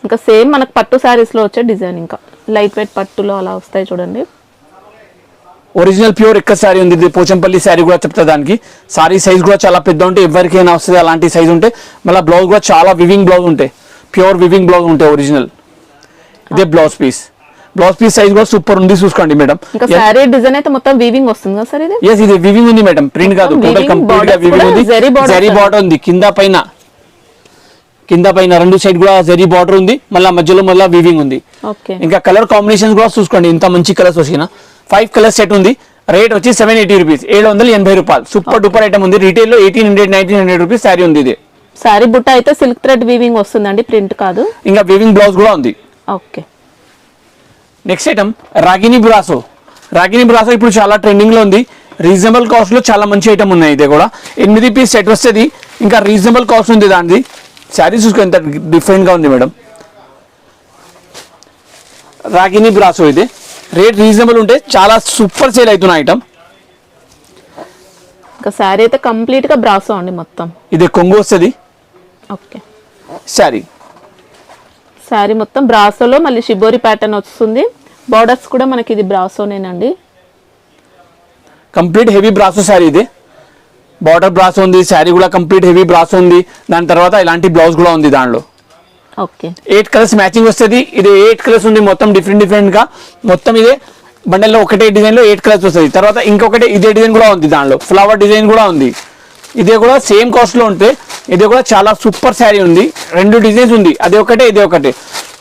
ఇంకా సేమ్ మనకు పట్టు శారీస్ లో వచ్చే డిజైన్, ఇంకా లైట్ వెయిట్ పట్టులో అలా వస్తాయి చూడండి. ఒరిజినల్ ప్యూర్ ఎక్క శారీ ఉంది. ఇది పోచంపల్లి శారీ కూడా చెప్తా. దానికి శారీ సైజ్ కూడా చాలా పెద్ద ఉంటే, ఎవరికైనా వస్తుంది అలాంటి సైజ్ ఉంటే. మళ్ళీ బ్లౌజ్ కూడా చాలా వివింగ్ బ్లౌజ్ ఉంటాయి, ప్యూర్ వివింగ్ బ్లౌజ్ ఉంటాయి ఒరిజినల్. ఇదే blouse piece, blouse piece size కూడా సూపర్ ఉంది, చూసుకోండి మేడం. ఇంకా శారీ డిజైన్ అయితే మొత్తం వీవింగ్ వస్తుంది కదా సార్ ఇది? ఎస్, ఇది వివింగ్ ఉంది మేడం, ప్రింట్ కాదు, టోటల్ కంప్లీట్ గా వివింగ్ ఉంది. జరీ బార్డర్ ఉంది కింద పైన రెండు సైడ్ కూడా జరీ బార్డర్ ఉంది, మళ్ళీ మధ్యలో మళ్ళీ వివింగ్ ఉంది. ఇంకా కలర్ కాంబినేషన్ కూడా చూసుకోండి, ఇంత మంచి కలర్స్ వచ్చిన 5 కలర్ సెట్ ఉంది. రేట్ వచ్చి 780 రూపీస్, 780 రూపాయలు. సూపర్ డూపర్ ఐటమ్ ఉంది. రీటైల్ లో 1800-1900 రూపీస్ శారీ ఉంది. ఇది శారీ బుట్ట అయితే సిల్క్ థ్రెడ్ వీవింగ్ వస్తుందండి, ప్రింట్ కాదు. ఇంకా వీవింగ్ బ్లౌజ్ కూడా ఉంది. Okay. Next item Ragini brasso. ఇప్పుడు చాలా ట్రెండింగ్ లో ఉంది. రీజనబుల్ కాస్ట్ లో చాలా మంచి ఐటమ్ ఉన్నాయి. ఇది కూడా 8 పీస్ సెట్ వస్తుంది. ఇంకా రీజనబుల్ కాస్ట్ ఉంది దానిది. శారీ చూసుకో ఎంత డిఫరెంట్ గా ఉంది మేడం. రాగిని బ్రాసో ఇది రేట్ రీజనబుల్ ఉంటే చాలా సూపర్ సేల్ అవుతున్న ఐటమ్. ఇంకా శారీ అయితే కంప్లీట్ గా బ్రాసో అండి మొత్తం. ఇది కొంగు వస్తుంది. ఓకే. శారీ మొత్తం బ్రాసోలో మళ్ళీ షిబోరి ప్యాటర్న్ వస్తుంది. బార్డర్స్ కూడా మనకి ఇది బ్రాసోనేనండి. కంప్లీట్ హెవీ బ్రాసో శారీ ఇది. బార్డర్ బ్రాసో ఉంది, శారీ కూడా కంప్లీట్ హెవీ బ్రాసో ఉంది. దాని తర్వాత ఇలాంటి బ్లౌజ్ కూడా ఉంది దానిలో. ఓకే. 8 కలర్స్ మ్యాచింగ్ వస్తుంది. ఇది 8 కలర్స్ ఉంది మొత్తం డిఫరెంట్ గా. మొత్తం ఇదే బండల్లో ఒకటే డిజైన్ లో 8 కలర్స్ వస్తుంది. తర్వాత ఇంకొకటి ఇదే డిజైన్ కూడా ఉంది, దానిలో ఫ్లవర్ డిజైన్ కూడా ఉంది. ఇదే కూడా సేమ్ కాస్ట్ లో ఉంటే ఇది కూడా చాలా సూపర్ శారీ ఉంది. 2 డిజైన్స్ ఉంది, అదే ఒకటే ఇదే ఒకటే.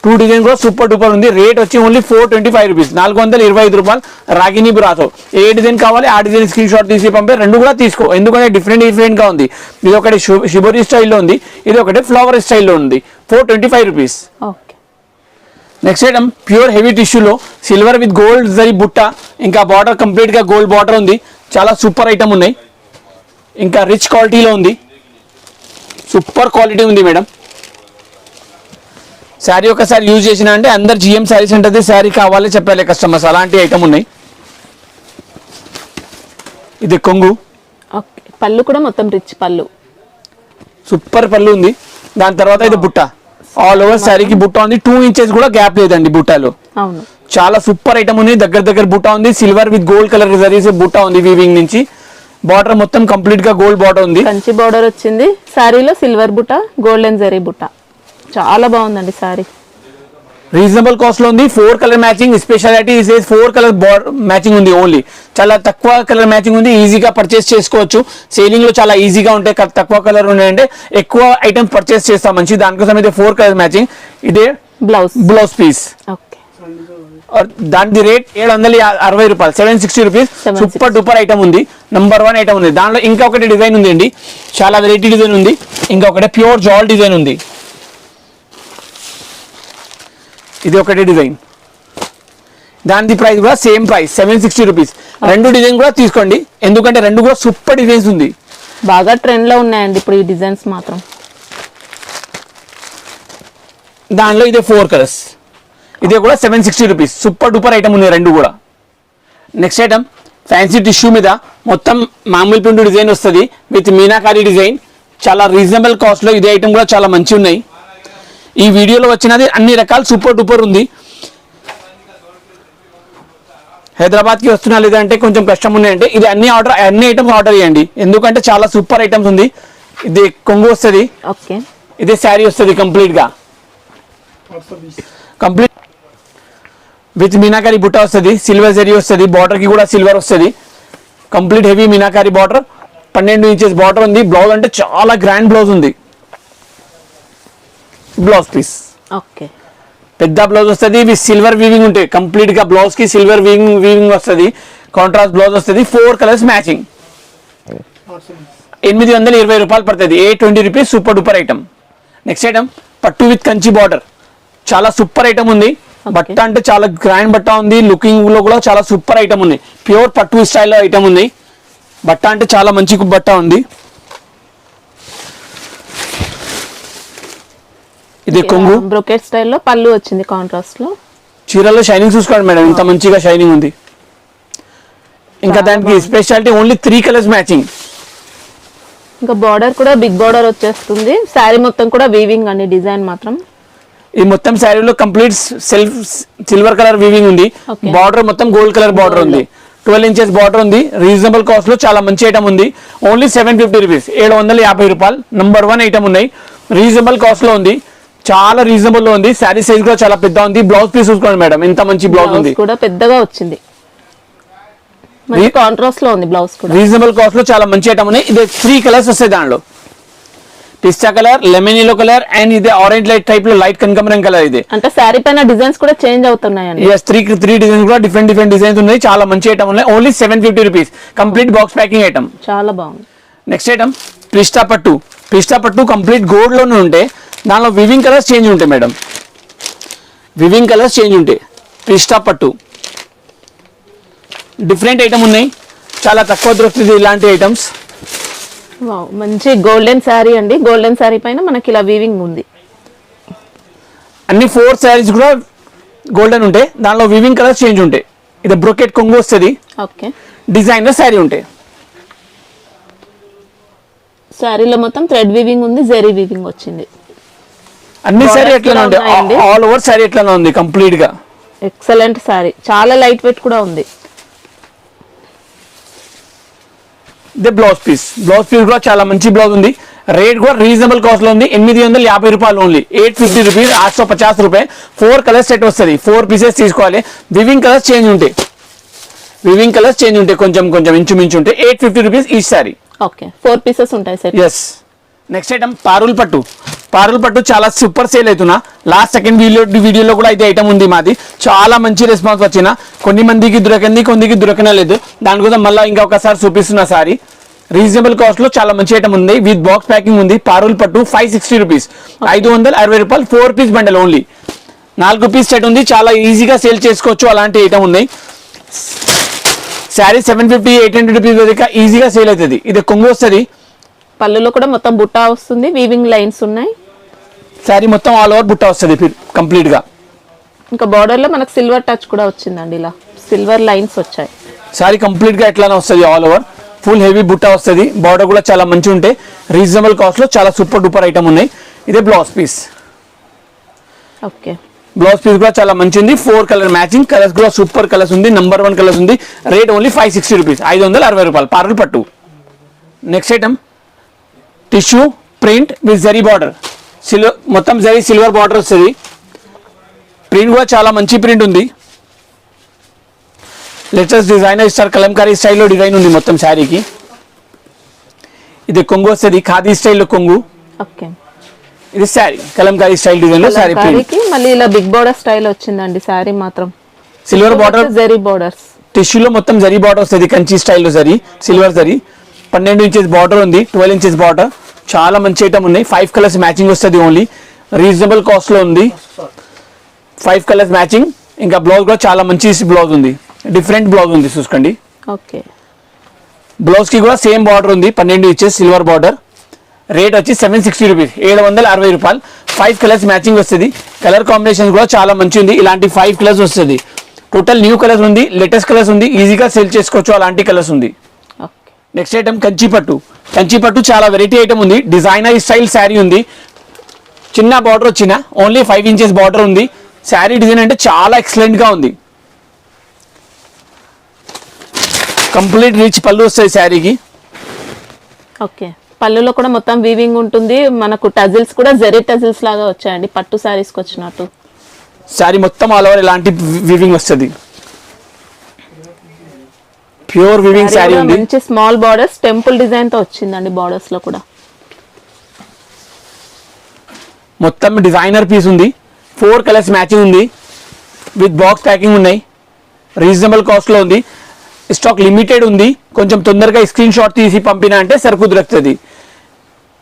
2 డిజైన్ కూడా సూపర్ డూపర్ ఉంది. రేట్ వచ్చి ఓన్లీ 425 రూపీస్, 425 రూపాయలు. రాగిని బ్రాసో. ఏ డిజైన్ కావాలి ఆ డిజైన్ స్క్రీన్ షాట్ తీసి పంపే, 2 కూడా తీసుకో, ఎందుకంటే డిఫరెంట్ గా ఉంది. ఇది ఒకటి షిబోరి స్టైల్లో ఉంది, ఇది ఒకటి ఫ్లవర్ స్టైల్లో ఉంది. 425 rupees. Next item pure heavy టిష్యూలో సిల్వర్ విత్ గోల్డ్ జరీ బుట్ట. ఇంకా బార్డర్ కంప్లీట్ గా గోల్డ్ బార్డర్ ఉంది. చాలా సూపర్ ఐటమ్ ఉన్నాయి. ఇంకా రిచ్ క్వాలిటీలో ఉంది, సూపర్ క్వాలిటీ ఉంది మేడం. శారీ ఒకసారి యూజ్ చేసిన అంటే అందరు జిఎం శారీ సెంటర్ శారీ కావాలి చెప్పాలి కస్టమర్స్, అలాంటి ఐటమ్ ఉన్నాయి. ఇది కొంగు. పళ్ళు కూడా మొత్తం రిచ్ పళ్ళు, సూపర్ పళ్ళు ఉంది. దాని తర్వాత ఇది బుట్ట. ఆల్ ఓవర్ శారీకి బుట్ట ఉంది. 2 ఇంచెస్ కూడా గ్యాప్ లేదండి బుట్టలో. అవును, చాలా సూపర్ ఐటమ్ ఉంది. దగ్గర బుట్ట ఉంది. Silver with gold colour zaris బుట్ట ఉంది వీవింగ్ నుంచి. బార్డర్ మొత్తం కంప్లీట్ గా గోల్డ్ బార్డర్ ఉంది. కంచి బార్డర్ వచ్చింది. శారీలో సిల్వర్ బుట్ట, గోల్డెన్ జరీ బుట్ట. చాలా బాగుందండి శారీ. రీజనబుల్ కాస్ట్ లో ఉంది. 4 colour matching. Speciality 4 colour matching ఉంది ఓన్లీ. చాలా తక్కువ కలర్ మ్యాచింగ్ ఉంది. ఈజీగా పర్చేస్ చేసుకోవచ్చు. సేలింగ్ లో చాలా ఈజీగా ఉంటాయి. తక్కువ కలర్ ఉన్నాయంటే ఎక్కువ ఐటమ్స్ పర్చేస్ చేస్తాం మంచి. దానికోసం అయితే 4 కలర్ మ్యాచింగ్. ఇదే బ్లౌజ్ పీస్. దాని రేట్ 760 రూపాయలు, 760 రూపీస్. సూపర్ డూపర్ ఐటమ్ ఉంది. నంబర్ 1 ఐటమ్ ఉంది. దాంట్లో ఇంకొకటి డిజైన్ ఉంది అండి, చాలా వెరైటీ డిజైన్ ఉంది. ఇంకొకటి ప్యూర్ జాల్ డిజైన్ ఉంది. ఇది ఒకటి డిజైన్. దాని ప్రైస్ కూడా సేమ్ ప్రైస్ 760 రూపీస్. 2 డిజైన్ కూడా తీసుకోండి, ఎందుకంటే 2 కూడా సూపర్ డిజైన్స్ ఉంది. బాగా ట్రెండ్ లో ఉన్నాయండి ఇప్పుడు ఈ డిజైన్స్ మాత్రం. దానిలో ఇదే 4 కలర్స్. ఇదే కూడా 760 రూపీస్. సూపర్ డూపర్ ఐటమ్ ఉంది 2 కూడా. నెక్స్ట్ ఐటమ్ ఫ్యాన్సీ టిష్యూ మీద మొత్తం మామూలు పిండు డిజైన్ వస్తుంది విత్ మీనాకారి డిజైన్. చాలా రీజనబుల్ కాస్ట్ లో ఇదే ఐటమ్ కూడా చాలా మంచి ఉన్నాయి. ఈ వీడియోలో వచ్చినది అన్ని రకాల సూపర్ డూపర్ ఉంది. హైదరాబాద్కి వస్తున్నా లేదంటే కొంచెం కష్టం ఉన్నాయంటే ఇది అన్ని ఐటమ్స్ ఆర్డర్ చేయండి, ఎందుకంటే చాలా సూపర్ ఐటమ్స్ ఉంది. ఇది కొంగు వస్తుంది. ఇదే శారీ వస్తుంది కంప్లీట్ విత్ మీనాకారి బుట్ట వస్తుంది. సిల్వర్ జరీ వస్తుంది. బార్డర్ కి కూడా సిల్వర్ వస్తుంది. Complete heavy meenakari border. 12 inches border ఉంది. బ్లౌజ్ అంటే చాలా గ్రాండ్ బ్లౌజ్ ఉంది. బ్లౌజ్ పీస్ పెద్ద బ్లౌజ్ వస్తుంది. విత్ సిల్వర్ వీవింగ్ ఉంటాయి. కంప్లీట్ గా బ్లౌజ్ కి సిల్వర్ వీవింగ్ వస్తుంది. కాంట్రాస్ట్ బ్లౌజ్ వస్తుంది. 4 కలర్స్ మ్యాచింగ్. 820 రూపాయలు పడుతుంది. 820 rupees. Super duper item. Next item పట్టు విత్ కంచి బార్డర్. చాలా సూపర్ ఐటమ్ ఉంది. బట్ట అంటే చాలా గ్రాండ్ బట్ట ఉంది. లుకింగ్ లో కూడా చాలా సూపర్ ఐటమ్ ఉంది. ప్యూర్ పట్టు స్టైల్లో ఐటమ్ ఉంది. బట్ట అంటే చాలా మంచి బట్ట ఉంది. ఇది కొంగు బ్రోకెట్ స్టైల్లో పళ్ళు వచ్చింది కాంట్రాస్ట్ లో. చీరలో షైనింగ్ చూసుకోండి మేడం, ఇంత మంచిగా షైనింగ్ ఉంది. ఇంకా దానికి స్పెషాలిటీ ఓన్లీ 3 కలర్స్ మ్యాచింగ్. ఇంకా బార్డర్ కూడా బిగ్ బార్డర్ వచ్చేస్తుంది. శారీ మొత్తం కూడా వీవింగ్ అండి. డిజైన్ మాత్రం ఈ మొత్తం శారీలో కంప్లీట్ సిల్వర్ కలర్ వీవింగ్ ఉంది. బార్డర్ మొత్తం గోల్డ్ కలర్ బార్డర్ ఉంది. 12 ఇంచెస్ బార్డర్ ఉంది. రీజనబుల్ కాస్ట్ లో చాలా మంచి ఐటమ్ ఉంది. ఓన్లీ 750 రూపీస్, 750 రూపాయలు. నంబర్ 1 ఐటమ్ ఉన్నాయి. రీజనబుల్ కాస్ట్ లో ఉంది. చాలా రీజనబుల్ లో ఉంది. శారీ సైజ్ కూడా చాలా పెద్ద ఉంది. బ్లౌజ్ పీస్ చూసుకోండి మేడం, ఎంత మంచి బ్లౌజ్ ఉంది. కూడా పెద్దగా వచ్చింది. కాంట్రాస్ట్ లో ఉంది బ్లౌజ్ కూడా. రీజనబుల్ కాస్ట్ లో చాలా మంచి ఐటమ్ ఉన్నాయి. ఇది 3 కలర్స్ వస్తాయి దానిలో. పిస్తా colour, lemon yellow colour and ఇది ఆరెంజ్ లైట్ టైప్ లో లైట్ కనకమరం కలర్. ఇది అంటే శారీ పైన డిజైన్స్ కూడా చేంజ్ అవుతున్నాయండి. yes 3 డిజైన్స్ కూడా డిఫరెంట్ డిజైన్స్ ఉన్నాయి. చాలా మంచి ఐటమ్ ఉన్నాయి. Only 750 rupees complete box packing item. చాలా బాగుంది. నెక్స్ట్ ఐటమ్ పిస్తా పట్టు కంప్లీట్ గోల్డ్ లోనే ఉంటాయి. దానిలో వివింగ్ కలర్స్ చేంజ్ ఉంటాయి మేడం. వివింగ్ కలర్స్ చేంజ్ ఉంటాయి. పిస్తా పట్టు డిఫరెంట్ ఐటమ్ ఉన్నాయి. చాలా తక్కువ దొరుకుతుంది ఇలాంటి ఐటమ్స్. వావ్, మంచి గోల్డెన్ శారీ అండి. గోల్డెన్ శారీ పైన మనకి ఇలా వీవింగ్ ఉంది. అన్ని 4 శారీస్ కూడా గోల్డెన్ ఉంటాయి. దానిలో వివింగ్ కలర్స్ చేంజ్ ఉంటాయి. ఇది బ్రోకెట్ కొంగు వస్తుంది. ఓకే, డిజైనర్ శారీ ఉంటాయి. శారీలో మొత్తం థ్రెడ్ వీవింగ్ ఉంది, జెరీ వీవింగ్ వచ్చింది. అన్ని శారీ ఎట్లా ఉంటాయి, ఆల్ ఓవర్ శారీ ఎట్లా ఉంది కంప్లీట్ గా. ఎక్సలెంట్ శారీ, చాలా లైట్ వెయిట్ కూడా ఉంది. ఇది బ్లౌజ్ పీస్ కూడా చాలా మంచి బ్లౌజ్ ఉంది. రేట్ కూడా రీజనబుల్ కాస్ట్ లో ఉంది. 850 రూపాయలు ఓన్లీ. 850 రూపీస్, 850 రూపాయలు. 4 కలర్స్ సెట్ వస్తుంది. 4 పీసెస్ తీసుకోవాలి. వివింగ్ కలర్స్ చేంజ్ ఉంటాయి. కొంచెం ఇంచుమించు ఉంటాయి. 850 రూపీస్ ఈ సారీ. ఓకే, 4 పీసెస్ ఉంటాయి set. Yes. Next item Parul pattu చాలా సూపర్ సేల్ అవుతున్నా. లాస్ట్ సెకండ్ వీడియోలో కూడా అయితే ఐటమ్ ఉంది మాది. చాలా మంచి రెస్పాన్స్ వచ్చిన. కొన్ని మందికి దొరకంది, కొందికి దొరకలేదు. దానికోసం మళ్ళీ ఇంకా ఒకసారి చూపిస్తున్నా సారీ. రీజనబుల్ కాస్ట్ లో చాలా మంచి ఐటమ్ ఉంది. విత్ బాక్స్ ప్యాకింగ్ ఉంది. పారుల్ పట్టు 560 రూపీస్, 560 రూపాయలు. 4 piece bundle only. 4 piece set ఉంది. చాలా ఈజీగా సేల్ చేసుకోవచ్చు. అలాంటి ఐటమ్ ఉన్నాయి. శారీ 750, 800 రూపీస్ వరకు ఈజీగా సేల్ అవుతుంది. ఇది కొంగు వస్తుంది. పళ్ళులో కూడా మొత్తం బుట్టా వస్తుంది, వీవింగ్ లైన్స్ ఉన్నాయి. శారీ మొత్తం ఆల్ ఓవర్ బుట్ట వస్తుంది కంప్లీట్ గా. ఇంకా బార్డర్ లో మనకు సిల్వర్ టచ్ కూడా వచ్చిందండి. ఇలా సిల్వర్ లైన్స్ వచ్చాయి. శారీ కంప్లీట్ గా ఎట్లానే వస్తుంది. ఆల్ ఓవర్ ఫుల్ హెవీ బుట్ట వస్తుంది. బార్డర్ కూడా చాలా మంచి ఉంటాయి. రీజనబుల్ కాస్ట్ లో చాలా సూపర్ డూపర్ ఐటమ్ ఉన్నాయి. ఇదే blouse piece. Okay, blouse piece కూడా చాలా మంచి ఉంది. 4 కలర్ మ్యాచింగ్. కలర్స్ కూడా సూపర్ కలర్స్ ఉంది. నంబర్ 1 కలర్స్ ఉంది. రేట్ ఓన్లీ 560 రూపీస్, 560 రూపాయలు. Parul pattu. Next item tissue print with zari border. మొత్తం జరీ సిల్వర్ బార్డర్ వస్తుంది. ప్రింట్ కూడా చాలా మంచి ప్రింట్ ఉంది. లేటెస్ట్ డిజైనర్ స్టార్ కలంకారీ స్టైల్లో డిజైన్ ఉంది మొత్తం శారీకి. ఇది కొంగు వస్తుంది, ఖాదీ స్టైల్లో కొంగు. ఓకే, ఇది శారీ కలంకారీ స్టైల్ డిజైన్ లో శారీ ప్రింట్. మళ్ళీ ఇలా బిగ్ బార్డర్ స్టైల్ వచ్చిందండి. శారీ మాత్రం సిల్వర్ బార్డర్, జరీ బార్డర్స్. టిష్యూలో మొత్తం జరీ బార్డర్ వస్తుంది. కంచి స్టైల్లో zari, silver zari. 12 inches border ఉంది, 12 ఇంచెస్ బార్డర్. చాలా మంచి ఐటమ్ ఉన్నాయి. 5 కలర్స్ మ్యాచింగ్ వస్తుంది ఓన్లీ. రీజనబుల్ కాస్ట్ లో ఉంది. 5 కలర్స్ మ్యాచింగ్. ఇంకా బ్లౌజ్ కూడా చాలా మంచి బ్లౌజ్ ఉంది. డిఫరెంట్ బ్లౌజ్ ఉంది చూసుకోండి. ఓకే, బ్లౌజ్ కి కూడా సేమ్ బార్డర్ ఉంది. 12 ఇంచెస్ సిల్వర్ బార్డర్. రేట్ వచ్చి 760 రూపీస్, 760 రూపాయలు. 5 కలర్స్ మ్యాచింగ్ వస్తుంది. కలర్ కాంబినేషన్ కూడా చాలా మంచి ఉంది. ఇలాంటి 5 కలర్స్ వస్తుంది. టోటల్ న్యూ కలర్స్ ఉంది, లేటెస్ట్ కలర్స్ ఉంది. ఈజీగా సేల్ చేసుకోవచ్చు. అలాంటి కలర్స్ ఉంది. నెక్స్ట్ ఐటమ్ కంచిపట్టు చాలా వెరైటీ ఐటమ్ ఉంది. డిజైనర్ స్టైల్ శారీ ఉంది. చిన్న బార్డర్ వచ్చిన ఓన్లీ 5 ఇంచెస్ బార్డర్ ఉంది. శారీ డిజైన్ అంటే చాలా ఎక్సలెంట్ గా ఉంది. కంప్లీట్ రిచ్ పళ్ళు వస్తాయి శారీకి. ఓకే, పళ్ళులో కూడా మొత్తం వీవింగ్ ఉంటుంది. మనకు టజిల్స్ కూడా జెరీ టజిల్స్ లాగా వచ్చాయండి, పట్టు శారీస్కి వచ్చినట్టు. శారీ మొత్తం ఆల్ ఓవర్ ఇలాంటి వీవింగ్ వస్తుంది. ప్యూర్ వీవింగ్ శారీ ఉంది. మంచి స్మాల్ బార్డర్స్, టెంపుల్ డిజైన్ తో వచ్చిందండి. బార్డర్స్ లో కూడా మొత్తం డిజైనర్ పీస్ ఉంది. 4 కలర్స్ మ్యాచింగ్ ఉంది. విత్ బాక్స్ ప్యాకింగ్ ఉన్నాయి. రీజనబుల్ కాస్ట్ లో ఉంది. స్టాక్ లిమిటెడ్ ఉంది. కొంచెం తొందరగా స్క్రీన్ షాట్ తీసి పంపినా అంటే సరుకు దొరుకుతుంది.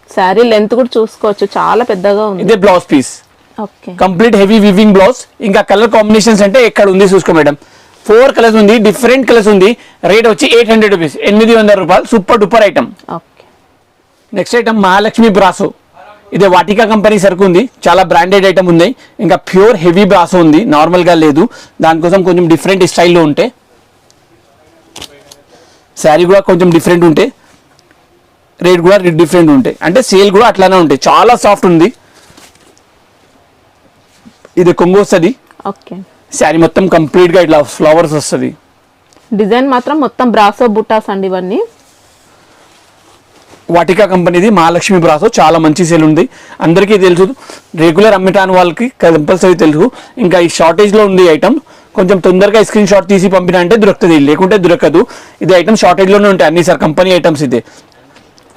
శారీ లెంత్ కూడా చూసుకోవచ్చు, చాలా పెద్దగా ఉంది. ఇదే blouse piece. Okay, complete heavy weaving blouse. ఇంకా కలర్ కాంబినేషన్స్ అంటే ఎక్కడ ఉంది చూసుకో మేడం. 4 కలర్స్ ఉంది, డిఫరెంట్ కలర్స్ ఉంది. రేట్ వచ్చి 800 రూపీస్, 800 రూపాయలు. Super duper item. Okay, next item Mahalakshmi బ్రాసో. ఇదే వాటికా కంపెనీ సరుకు ఉంది. చాలా బ్రాండెడ్ ఐటమ్ ఉంది. ఇంకా ప్యూర్ హెవీ బ్రాసో ఉంది, నార్మల్ గా లేదు. దానికోసం కొంచెం డిఫరెంట్ స్టైల్లో ఉంటే శారీ కూడా కొంచెం డిఫరెంట్ ఉంటాయి. రేట్ కూడా డిఫరెంట్ ఉంటాయి. అంటే సేల్ కూడా అట్లానే ఉంటాయి. చాలా సాఫ్ట్ ఉంది. ఇది కొంగు వస్తుంది. ఓకే, శారీ మొత్తం కంప్లీట్ గా ఇట్లా ఫ్లవర్స్ వస్తుంది. డిజైన్ మాత్రం మొత్తం బ్రాసో బుట్టాస్ అండి. ఇవన్నీ వాటికా కంపెనీది మహాలక్ష్మి బ్రాసో చాలా మంచి సేల్ ఉంది, అందరికీ తెలుసు, రెగ్యులర్ అమ్మటాని వాళ్ళకి కంపల్సరీ తెలుసు. ఇంకా ఈ షార్టేజ్లో ఉంది ఐటమ్, కొంచెం తొందరగా స్క్రీన్ షాట్ తీసి పంపినా అంటే దొరుకుతుంది, లేకుంటే దొరకదు. ఇది ఐటమ్ షార్టేజ్లోనే ఉంటాయి అన్ని సార్ కంపెనీ ఐటమ్స్, ఇదే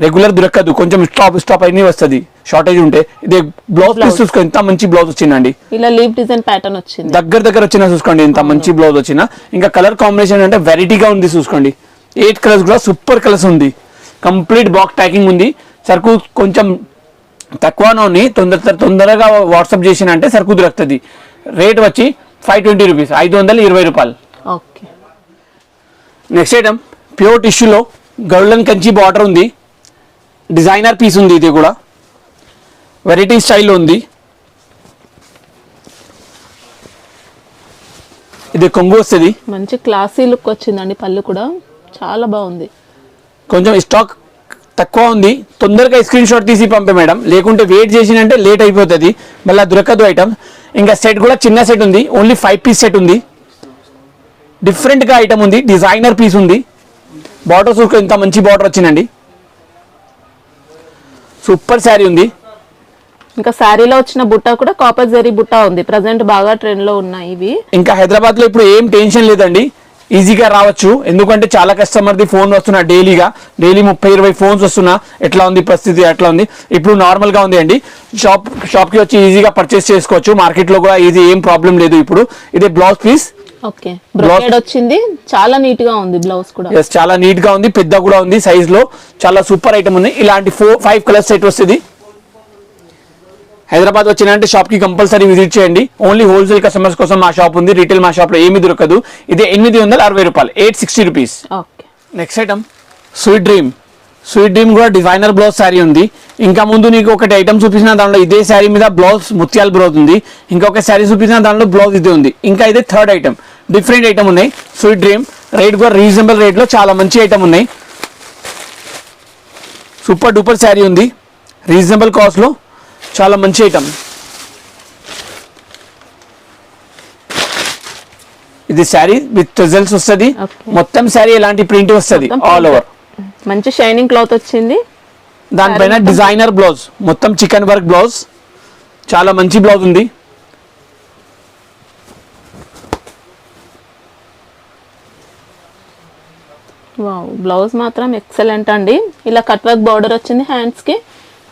రెగ్యులర్ దొరకదు, కొంచెం స్టాప్ అన్నీ వస్తుంది షార్టేజ్ ఉంటే. ఇదే బ్లౌజ్ పీస్ చూసుకో, ఎంత మంచి బ్లౌజ్ వచ్చిందండి, ఇలా లీఫ్ డిజైన్ ప్యాటర్న్ వచ్చింది, దగ్గర వచ్చినా చూసుకోండి ఎంత మంచి బ్లౌజ్ వచ్చినా. ఇంకా కలర్ కాంబినేషన్ అంటే వెరైటీగా ఉంది చూసుకోండి, 8 కలర్స్ కూడా సూపర్ కలర్స్ ఉంది, కంప్లీట్ బాక్స్ ప్యాకింగ్ ఉంది. సరుకు కొంచెం తక్కువనే ఉంది, తొందరగా వాట్సాప్ చేసిన అంటే సరుకు దొరుకుతుంది. రేట్ వచ్చి 520 రూపీస్, 520 రూపాయలు. ఓకే. నెక్స్ట్ ఐటమ్ ప్యూర్ టిష్యూలో గోల్డెన్ కంచి బార్డర్ ఉంది, డిజైనర్ పీస్ ఉంది, ఇది కూడా వెరైటీ స్టైల్లో ఉంది. ఇది కొంగు వస్తుంది, మంచి క్లాసీ లుక్ వచ్చిందండి, పళ్ళు కూడా చాలా బాగుంది. కొంచెం స్టాక్ తక్కువ ఉంది, తొందరగా స్క్రీన్ షాట్ తీసి పంపే మేడం, లేకుంటే వెయిట్ చేసినంటే లేట్ అయిపోతుంది, మళ్ళీ దొరకదు ఐటమ్. ఇంకా సెట్ కూడా చిన్న సెట్ ఉంది, ఓన్లీ 5 పీస్ సెట్ ఉంది, డిఫరెంట్గా ఐటమ్ ఉంది, డిజైనర్ పీస్ ఉంది. బార్డర్ చూసుకో ఇంత మంచి బార్డర్ వచ్చిందండి, సూపర్ శారీ ఉంది. ఇంకా శారీలో వచ్చిన బుట్ట కూడా కాపర్ జరీ బుట్ట ఉంది, ప్రజెంట్ బాగా ట్రెండ్ లో ఉన్నాయి ఇవి. ఇంకా హైదరాబాద్లో ఇప్పుడు ఏం టెన్షన్ లేదండి, ఈజీగా రావచ్చు, ఎందుకంటే చాలా కస్టమర్ది ఫోన్ వస్తున్నా డైలీ 30-20 ఫోన్స్ వస్తున్నా, ఎట్లా ఉంది పరిస్థితి, ఎట్లా ఉంది. ఇప్పుడు నార్మల్గా ఉంది అండి, షాప్కి వచ్చి ఈజీగా పర్చేస్ చేసుకోవచ్చు, మార్కెట్లో కూడా ఈజీ, ఏం ప్రాబ్లం లేదు. ఇప్పుడు ఇదే బ్లౌజ్ పీస్, ఓకే, బ్రోకెడ్ వచ్చింది, చాలా నీట్ గా ఉంది బ్లౌజ్ కూడా. ఎస్, చాలా నీట్ గా ఉంది, పెద్ద కూడా ఉంది, సైజ్ లో చాలా సూపర్ ఐటమ్ ఉంది. ఇలాంటి 4-5 కలర్ సెట్ వస్తుంది. హైదరాబాద్ వచ్చినంటే షాప్ కి కంపల్సరీ విజిట్ చేయండి, ఓన్లీ హోల్సేల్ కస్టమర్స్ కోసం మా షాప్ ఉంది, రీటైల్ మా షాప్ లో ఏమీ దొరకదు. ఇదే 860 రూపాయలు, 860 rupees. Okay. Next item sweet dream కూడా డిజైనర్ బ్లౌజ్ శారీ ఉంది. ఇంకా ముందు నీకు ఒకటి ఐటమ్ చూపించిన దాంట్లో ఇదే శారీ మీద బ్లౌజ్ ముత్యాల బ్లౌజ్ ఉంది, ఇంకొక శారీ చూపించిన దాంట్లో బ్లౌజ్ ఇదే ఉంది. ఇంకా ఇదే థర్డ్ ఐటమ్, డిఫరెంట్ ఐటమ్ ఉన్నాయి. స్వీట్ డ్రీమ్ రేట్ కూడా రీజనబుల్ రేట్లో చాలా మంచి ఐటమ్ ఉన్నాయి, సూపర్ డూపర్ శారీ ఉంది, రీజనబుల్ కాస్ట్లో చాలా మంచి ఐటమ్. ఇది శారీ విత్ రిజల్ట్స్ వస్తుంది, మొత్తం శారీ ఇలాంటి ప్రింట్ వస్తుంది ఆల్ ఓవర్, మంచి షైనింగ్ క్లాత్ వచ్చింది. దానిపైన డిజైనర్ బ్లౌజ్, మొత్తం చికెన్ వర్క్ బ్లౌజ్, చాలా మంచి బ్లౌజ్ ఉంది. వావ్, బ్లౌజ్ మాత్రం ఎక్సలెంట్ అండి, ఇలా కట్ వర్క్ బార్డర్ వచ్చింది హ్యాండ్స్ కి,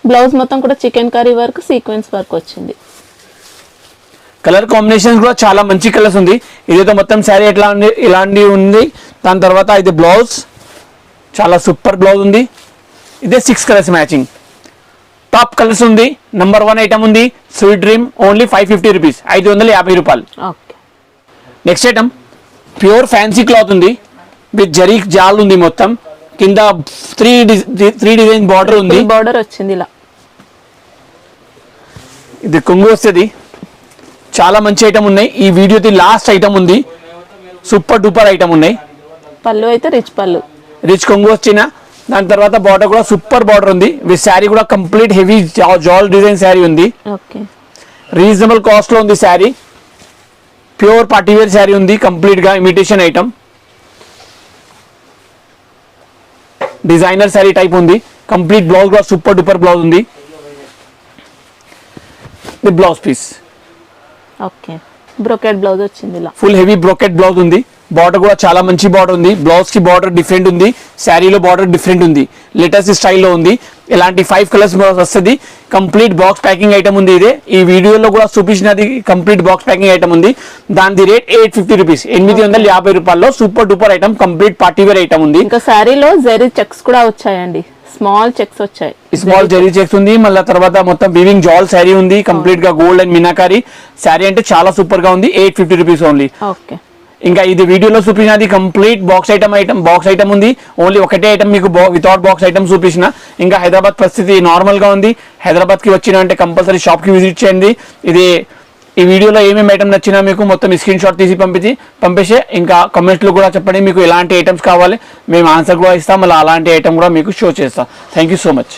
బ్లౌజ్ మొత్తం కూడా chicken curry work, sequence work వచ్చింది. కలర్ కాంబినేషన్ కూడా చాలా మంచి కలర్స్ ఉంది. ఇదైతే మొత్తం శారీ ఎట్లా ఉంది, ఇలాంటి ఉంది. దాని తర్వాత ఇది బ్లౌజ్, చాలా సూపర్ బ్లౌజ్ ఉంది. ఇదే 6 కలర్స్ మ్యాచింగ్, టాప్ కలర్స్ ఉంది. నంబర్ 1 ఐటమ్ ఉంది స్వీట్ డ్రీమ్, ఓన్లీ 550 రూపీస్, 550 రూపాయలు. Okay. Next item pure fancy cloth ఉంది, విత్ జరీ జాల్ ఉంది, మొత్తం కింద 3 డిజైన్ బార్డర్ ఉంది, బార్డర్ వచ్చింది ఇలా. ఇది కొంగు వస్తుంది, చాలా మంచి ఐటమ్ ఉన్నాయి. ఈ వీడియోది లాస్ట్ ఐటమ్ ఉంది, సూపర్ డూపర్ ఐటమ్ ఉన్నాయి. పళ్ళు అయితే రిచ్ పళ్ళు, రిచ్ కొంగు వచ్చిన, దాని తర్వాత బార్డర్ కూడా సూపర్ బార్డర్ ఉంది. విత్ శారీ కూడా కంప్లీట్ హెవీ జాల్ డిజైన్ శారీ ఉంది, ఓకే, రీజనబుల్ కాస్ట్ లో ఉంది శారీ. ప్యూర్ పార్టీవేర్ శారీ ఉంది, కంప్లీట్ గా imitation item, designer sari type ఉంది. కంప్లీట్ బ్లౌజ్ కూడా సూపర్ డూపర్ బ్లౌజ్ ఉంది. The blouse piece, okay, brocade blouse వచ్చింది ఇలా, ఫుల్ హెవీ బ్రోకెట్ బ్లౌజ్ ఉంది. బార్డర్ కూడా చాలా మంచి బార్డర్ ఉంది, బ్లౌజ్ కి బార్డర్ డిఫరెంట్ ఉంది, శారీలో బార్డర్ డిఫరెంట్ ఉంది, లేటెస్ట్ స్టైల్లో ఉంది. ఇలాంటి 5 కలర్స్ వస్తుంది. కంప్లీట్ బాక్స్ ప్యాకింగ్ ఐటమ్ ఉంది. ఇదే ఈ వీడియోలో కూడా చూపించినది కంప్లీట్ బాక్స్ ప్యాకింగ్ ఐటమ్ ఉంది. దాని రేట్ 850 రూపీస్, 850 రూపాయల్లో super duper item, complete partywear item ఉంది. ఇంకా శారీలో జరీ చెక్స్ కూడా వచ్చాయండి, స్మాల్ చెక్స్ వచ్చాయి, స్మాల్ జరీ చెక్స్ ఉంది. మళ్ళీ తర్వాత మొత్తం వీవింగ్ జాల్ శారీ ఉంది, కంప్లీట్ గా గోల్డ్ అండ్ మీనాకారి శారీ అంటే చాలా సూపర్ గా ఉంది. 850 రూపీస్ ఓన్లీ. ఓకే. ఇంకా ఇది వీడియోలో చూపించినది కంప్లీట్ బాక్స్ ఐటమ్ ఉంది. ఓన్లీ ఒకటే ఐటమ్ మీకు వితౌట్ బాక్స్ ఐటమ్ చూపించిన. ఇంకా హైదరాబాద్ పరిస్థితి నార్మల్ గా ఉంది, హైదరాబాద్ కి వచ్చిన అంటే కంపల్సరీ షాప్ కి విజిట్ చేయండి. ఇది ఈ వీడియోలో ఏమేమి ఐటమ్ నచ్చినా మీకు మొత్తం స్క్రీన్ షాట్ తీసి పంపించే. ఇంకా కమెంట్స్లో కూడా చెప్పండి మీకు ఎలాంటి ఐటమ్స్ కావాలి, మేము ఆన్సర్ కూడా ఇస్తాం, మళ్ళీ అలాంటి ఐటమ్ కూడా మీకు షో చేస్తాం. Thank you so much.